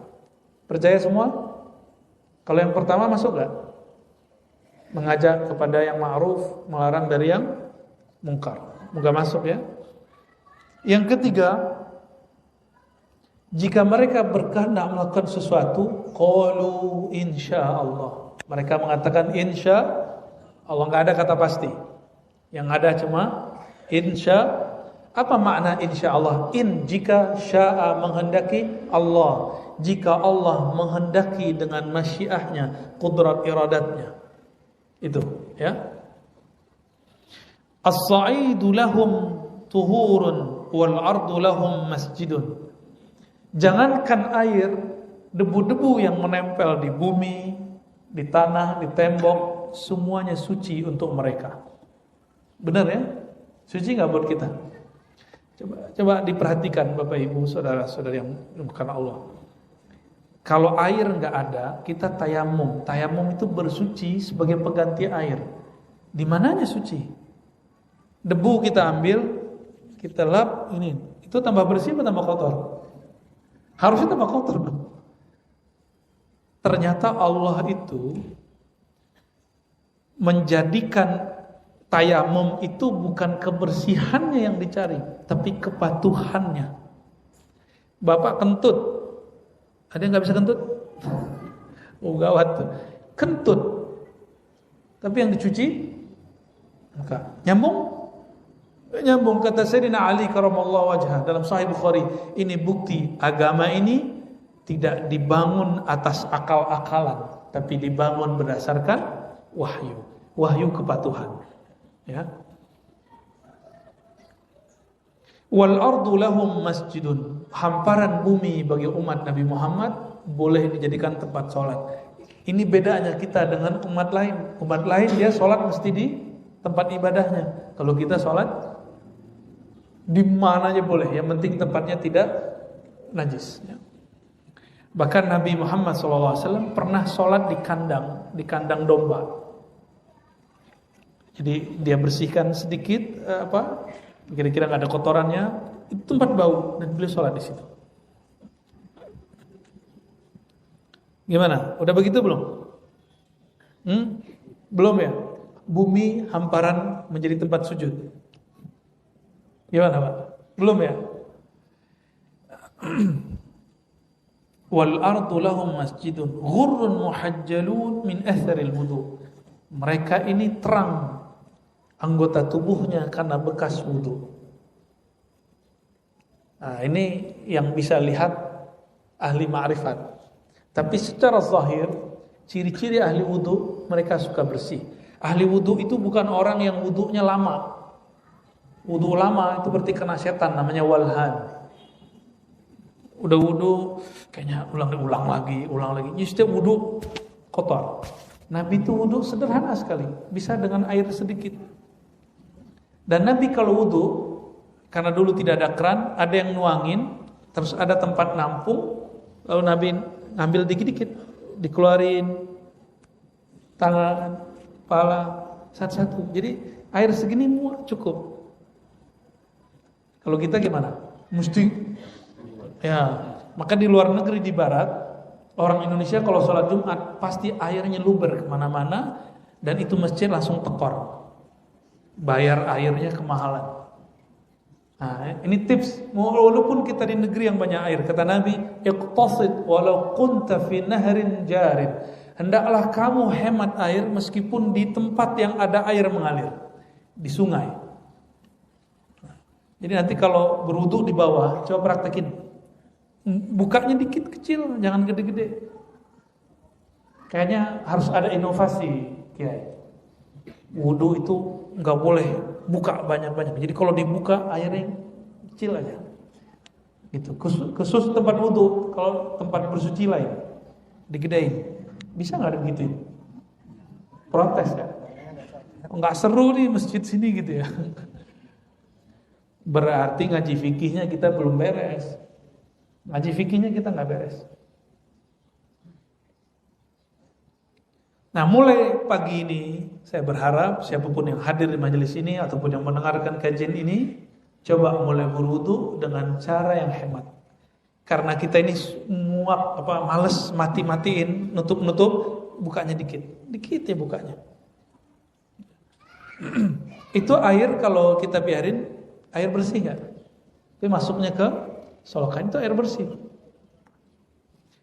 Percaya semua? Kalau yang pertama masuk gak? Mengajak kepada yang ma'ruf, melarang dari yang mungkar. Moga masuk ya. Yang ketiga, jika mereka berkehendak melakukan sesuatu, qalu insyaallah. Mereka mengatakan insya Allah, enggak ada kata pasti. Yang ada cuma insya. Apa makna insya Allah? Jika syaa menghendaki Allah, jika Allah menghendaki dengan masyiahnya, qudrat iradatnya. Itu ya. As-sa'idu lahum tuhurun wal ardu lahum masjidun. Jangankan air, debu-debu yang menempel di bumi, di tanah, di tembok, semuanya suci untuk mereka. Benar ya? Suci nggak buat kita? Coba diperhatikan Bapak Ibu, saudara-saudari yang bukan Allah. Kalau air nggak ada, kita tayamum. Tayamum itu bersuci sebagai pengganti air. Di mananya suci? Debu kita ambil, kita lap, ini. Itu tambah bersih atau tambah kotor? Harusnya tambah kotor dong. Ternyata Allah itu menjadikan tayamum itu bukan kebersihannya yang dicari, tapi kepatuhannya. Bapak kentut, ada yang nggak bisa kentut? Oh gawat tuh. Kentut, tapi yang dicuci enggak. Nyambung kata Sayyidina Ali karamallahu wajhah dalam Sahih Bukhari. Ini bukti agama ini tidak dibangun atas akal-akalan, tapi dibangun berdasarkan wahyu kepatuhan. Ya. Wal ardu lahum masjidun. Hamparan bumi bagi umat Nabi Muhammad boleh dijadikan tempat sholat. Ini bedanya kita dengan umat lain. Umat lain dia sholat mesti di tempat ibadahnya. Kalau kita sholat di mana aja boleh, yang penting tempatnya tidak najis. Bahkan Nabi Muhammad SAW pernah sholat di kandang domba. Jadi dia bersihkan sedikit kira-kira nggak ada kotorannya, itu tempat bau dan beliau sholat di situ. Gimana? Udah begitu belum? Belum ya? Bumi hamparan menjadi tempat sujud. Gimana Pak? Belum ya? Wal ardu lahum masjidun ghurrun muhajjalun min atharil wudu. Mereka ini terang anggota tubuhnya karena bekas wudu. Nah, ini yang bisa lihat ahli ma'rifat. Tapi secara zahir, ciri-ciri ahli wudu, mereka suka bersih. Ahli wudu itu bukan orang yang wudunya lama. Wudu lama itu berarti kena setan, namanya walhan. Udah wudu kayaknya ulang lagi. Jadi setiap wudu kotor. Nabi itu wudu sederhana sekali, bisa dengan air sedikit. Dan Nabi kalau wudu, karena dulu tidak ada keran, ada yang nuangin, terus ada tempat nampung, lalu Nabi ngambil dikit-dikit, dikeluarin tangan, kepala, satu-satu. Jadi air segini muat cukup. Kalau kita gimana? Mesti ya, maka di luar negeri di barat, orang Indonesia kalau sholat Jumat pasti airnya luber kemana-mana, dan itu masjid langsung tekor. Bayar airnya kemahalan. Nah, ini tips. Walaupun kita di negeri yang banyak air, kata Nabi, iqtasid walau kunta fi nahrin jarin. Hendaklah kamu hemat air meskipun di tempat yang ada air mengalir, di sungai. Jadi nanti kalau berwudu di bawah, coba praktekin. Bukanya dikit kecil, jangan gede-gede. Kayaknya harus ada inovasi, Kiai. Wudu itu nggak boleh buka banyak-banyak. Jadi kalau dibuka airnya kecil aja. Gitu. Khusus tempat wudu, kalau tempat bersuci lain digedein. Bisa nggak begitu? Protes ya? Nggak seru nih masjid sini gitu ya. Berarti ngaji fikihnya kita belum beres. Ngaji fikihnya kita nggak beres. Nah, mulai pagi ini saya berharap siapapun yang hadir di majelis ini ataupun yang mendengarkan kajian ini, coba mulai berwudu dengan cara yang hemat. Karena kita ini males mati-matiin nutup-nutup bukanya dikit ya bukanya. Itu air kalau kita biarin, air bersih nggak? Tapi masuknya ke solokan itu air bersih.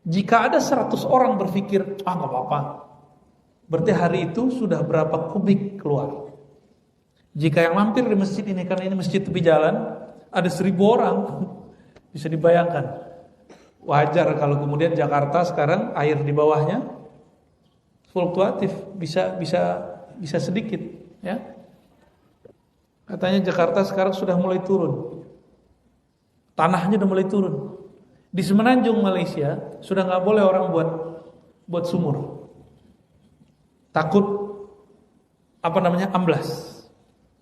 Jika ada 100 orang berpikir, nggak apa-apa, berarti hari itu sudah berapa kubik keluar. Jika yang mampir di masjid ini, karena ini masjid tepi jalan, ada 1000 orang, bisa dibayangkan. Wajar kalau kemudian Jakarta sekarang air di bawahnya fluktuatif, bisa sedikit, ya. Katanya Jakarta sekarang sudah mulai turun, tanahnya sudah mulai turun. Di Semenanjung Malaysia sudah nggak boleh orang buat sumur, takut amblas.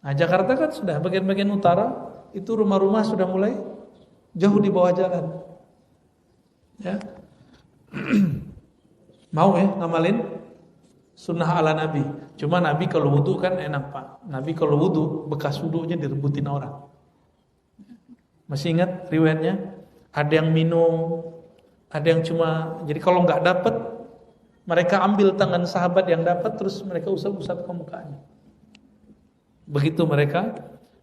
Nah, Jakarta kan sudah bagian-bagian utara itu rumah-rumah sudah mulai jauh di bawah jalan. Ya. Mau ya ngamalin sunnah ala Nabi. Cuma Nabi kalau wudu kan enak Pak. Nabi kalau wudu bekas wudunya direbutin orang. Masih ingat riwayatnya? Ada yang minum, ada yang cuma. Jadi kalau nggak dapat, mereka ambil tangan sahabat yang dapat terus mereka usap-usap ke mukanya. Begitu mereka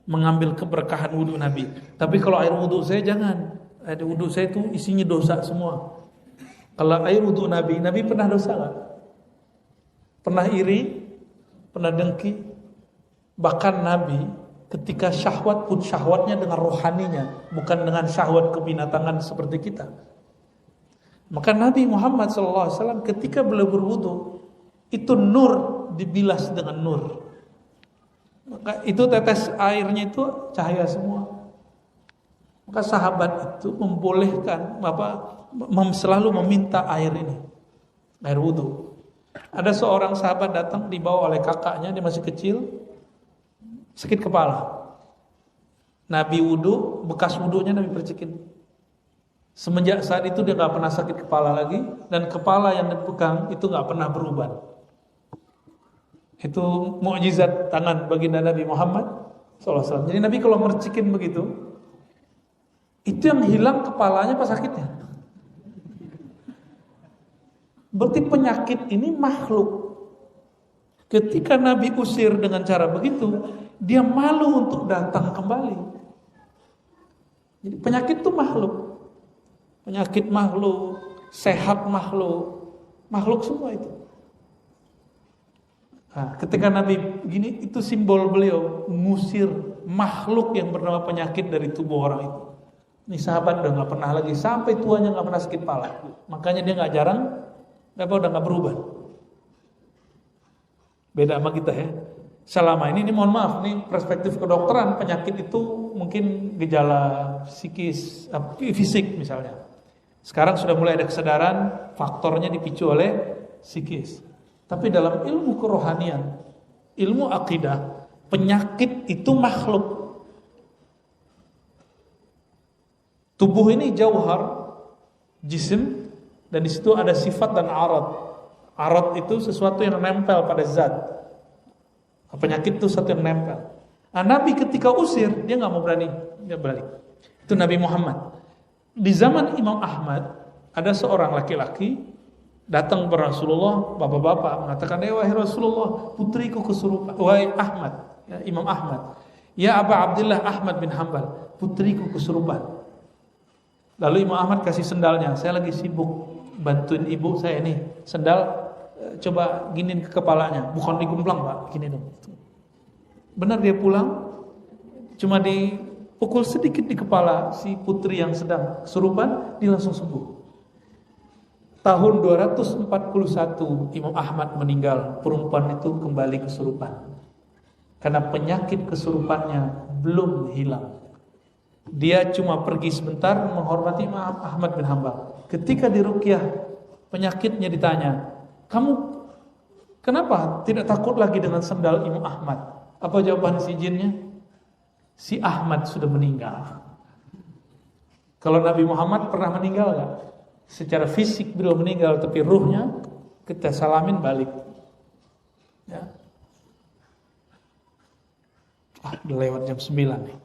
mengambil keberkahan wudu Nabi. Tapi kalau air wudu saya jangan. Air wudu saya itu isinya dosa semua. Kalau air wudu Nabi pernah dosa nggak? Pernah iri? Pernah dengki? Bahkan Nabi ketika syahwat pun syahwatnya dengan rohaninya, bukan dengan syahwat kebinatangan seperti kita. Maka Nabi Muhammad SAW ketika beliau berwudu, itu nur dibilas dengan nur. Maka itu tetes airnya itu cahaya semua. Maka sahabat itu membolehkan selalu meminta air ini, air wudu. Ada seorang sahabat datang dibawa oleh kakaknya, dia masih kecil, sakit kepala. Nabi wudu, bekas wudunya Nabi percikin. Semenjak saat itu dia nggak pernah sakit kepala lagi, dan kepala yang dipegang itu nggak pernah beruban. Itu mukjizat tangan baginda Nabi Muhammad SAW. Jadi Nabi kalau mercikin begitu, itu yang hilang kepalanya pas sakitnya. Berarti penyakit ini makhluk. Ketika Nabi usir dengan cara begitu, dia malu untuk datang kembali. Jadi penyakit itu makhluk. Penyakit makhluk, sehat makhluk semua itu. Nah, ketika Nabi begini, itu simbol beliau mengusir makhluk yang bernama penyakit dari tubuh orang itu. Ini sahabat udah nggak pernah lagi sampai tuanya nggak pernah sakit kepala. Makanya dia nggak jarang, udah nggak berubah. Beda sama kita ya. Selama ini mohon maaf, ini perspektif kedokteran, penyakit itu mungkin gejala psikis, fisik misalnya. Sekarang sudah mulai ada kesadaran faktornya dipicu oleh psikis. Tapi dalam ilmu kerohanian, ilmu akidah, penyakit itu makhluk. Tubuh ini jauhar, jisim, dan di situ ada sifat dan arad. Arad itu sesuatu yang nempel pada zat. Penyakit itu sesuatu yang nempel. Nah, Nabi ketika usir, dia nggak mau berani, dia balik. Itu Nabi Muhammad. Di zaman Imam Ahmad, ada seorang laki-laki datang ke Rasulullah, bapak-bapak mengatakan, wahai Rasulullah, putriku kesurupan. Wahai Ahmad, ya, Imam Ahmad, ya Aba Abdullah Ahmad bin Hanbal, putriku kesurupan. Lalu Imam Ahmad kasih sendalnya, saya lagi sibuk bantuin ibu saya nih, sendal coba giniin ke kepalanya, bukan digemplang Pak, gini dong. Benar dia pulang, cuma dipukul sedikit di kepala si putri yang sedang kesurupan, dia langsung sembuh. Tahun 241 Imam Ahmad meninggal, perempuan itu kembali kesurupan. Karena penyakit kesurupannya belum hilang. Dia cuma pergi sebentar menghormati Imam Ahmad bin Hanbal. Ketika diruqyah penyakitnya ditanya, kamu kenapa tidak takut lagi dengan sendal Imam Ahmad? Apa jawaban si jinnya? Si Ahmad sudah meninggal. Kalau Nabi Muhammad pernah meninggal gak? Secara fisik beliau meninggal, tapi ruhnya kita salamin balik. Ya. Udah lewat jam 9 nih.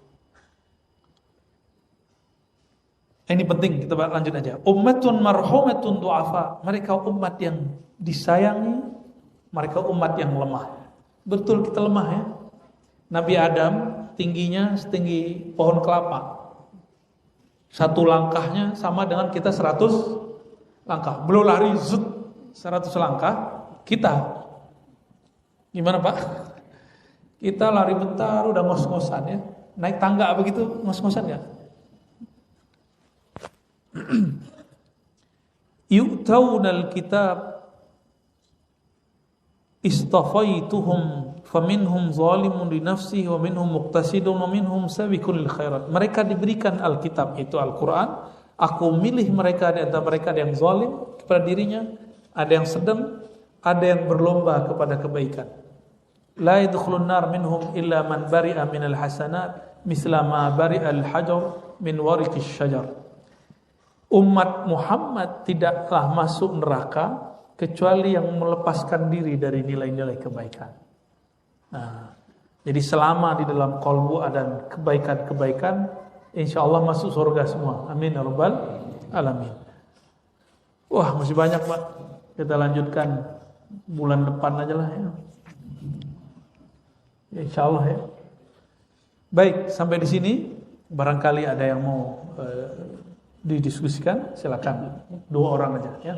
Ini penting, kita lanjut aja. Ummatun marhumatun du'afa. Mereka umat yang disayangi, mereka umat yang lemah. Betul kita lemah ya. Nabi Adam tingginya setinggi pohon kelapa. Satu langkahnya sama dengan kita 100 langkah. Belum lari 100 langkah, kita gimana Pak? Kita lari bentar udah ngos-ngosan ya. Naik tangga begitu ngos-ngosan gak? Yu'taunal kitab istafaituhum faminhum zalimun li nafsihi wa minhum muqtasidun wa minhum sabiqun lil khairat. Mereka diberikan Alkitab, itu Al-Qur'an. Aku milih mereka di antara mereka ada yang zalim kepada dirinya, ada yang sedang, ada yang berlomba kepada kebaikan. La yadkhulun nar minhum illa man bari'a minal hasanat misla ma bari'al hajar min wariqis syajar. Umat Muhammad tidaklah masuk neraka kecuali yang melepaskan diri dari nilai-nilai kebaikan. Nah, jadi selama di dalam qalbu ada kebaikan-kebaikan, insyaallah masuk surga semua. Amin ya rabbal alamin. Wah, masih banyak Pak. Kita lanjutkan bulan depan aja lah ya. Insyaallah ya. Baik, sampai di sini barangkali ada yang mau didiskusikan, silakan. 2 orang aja ya.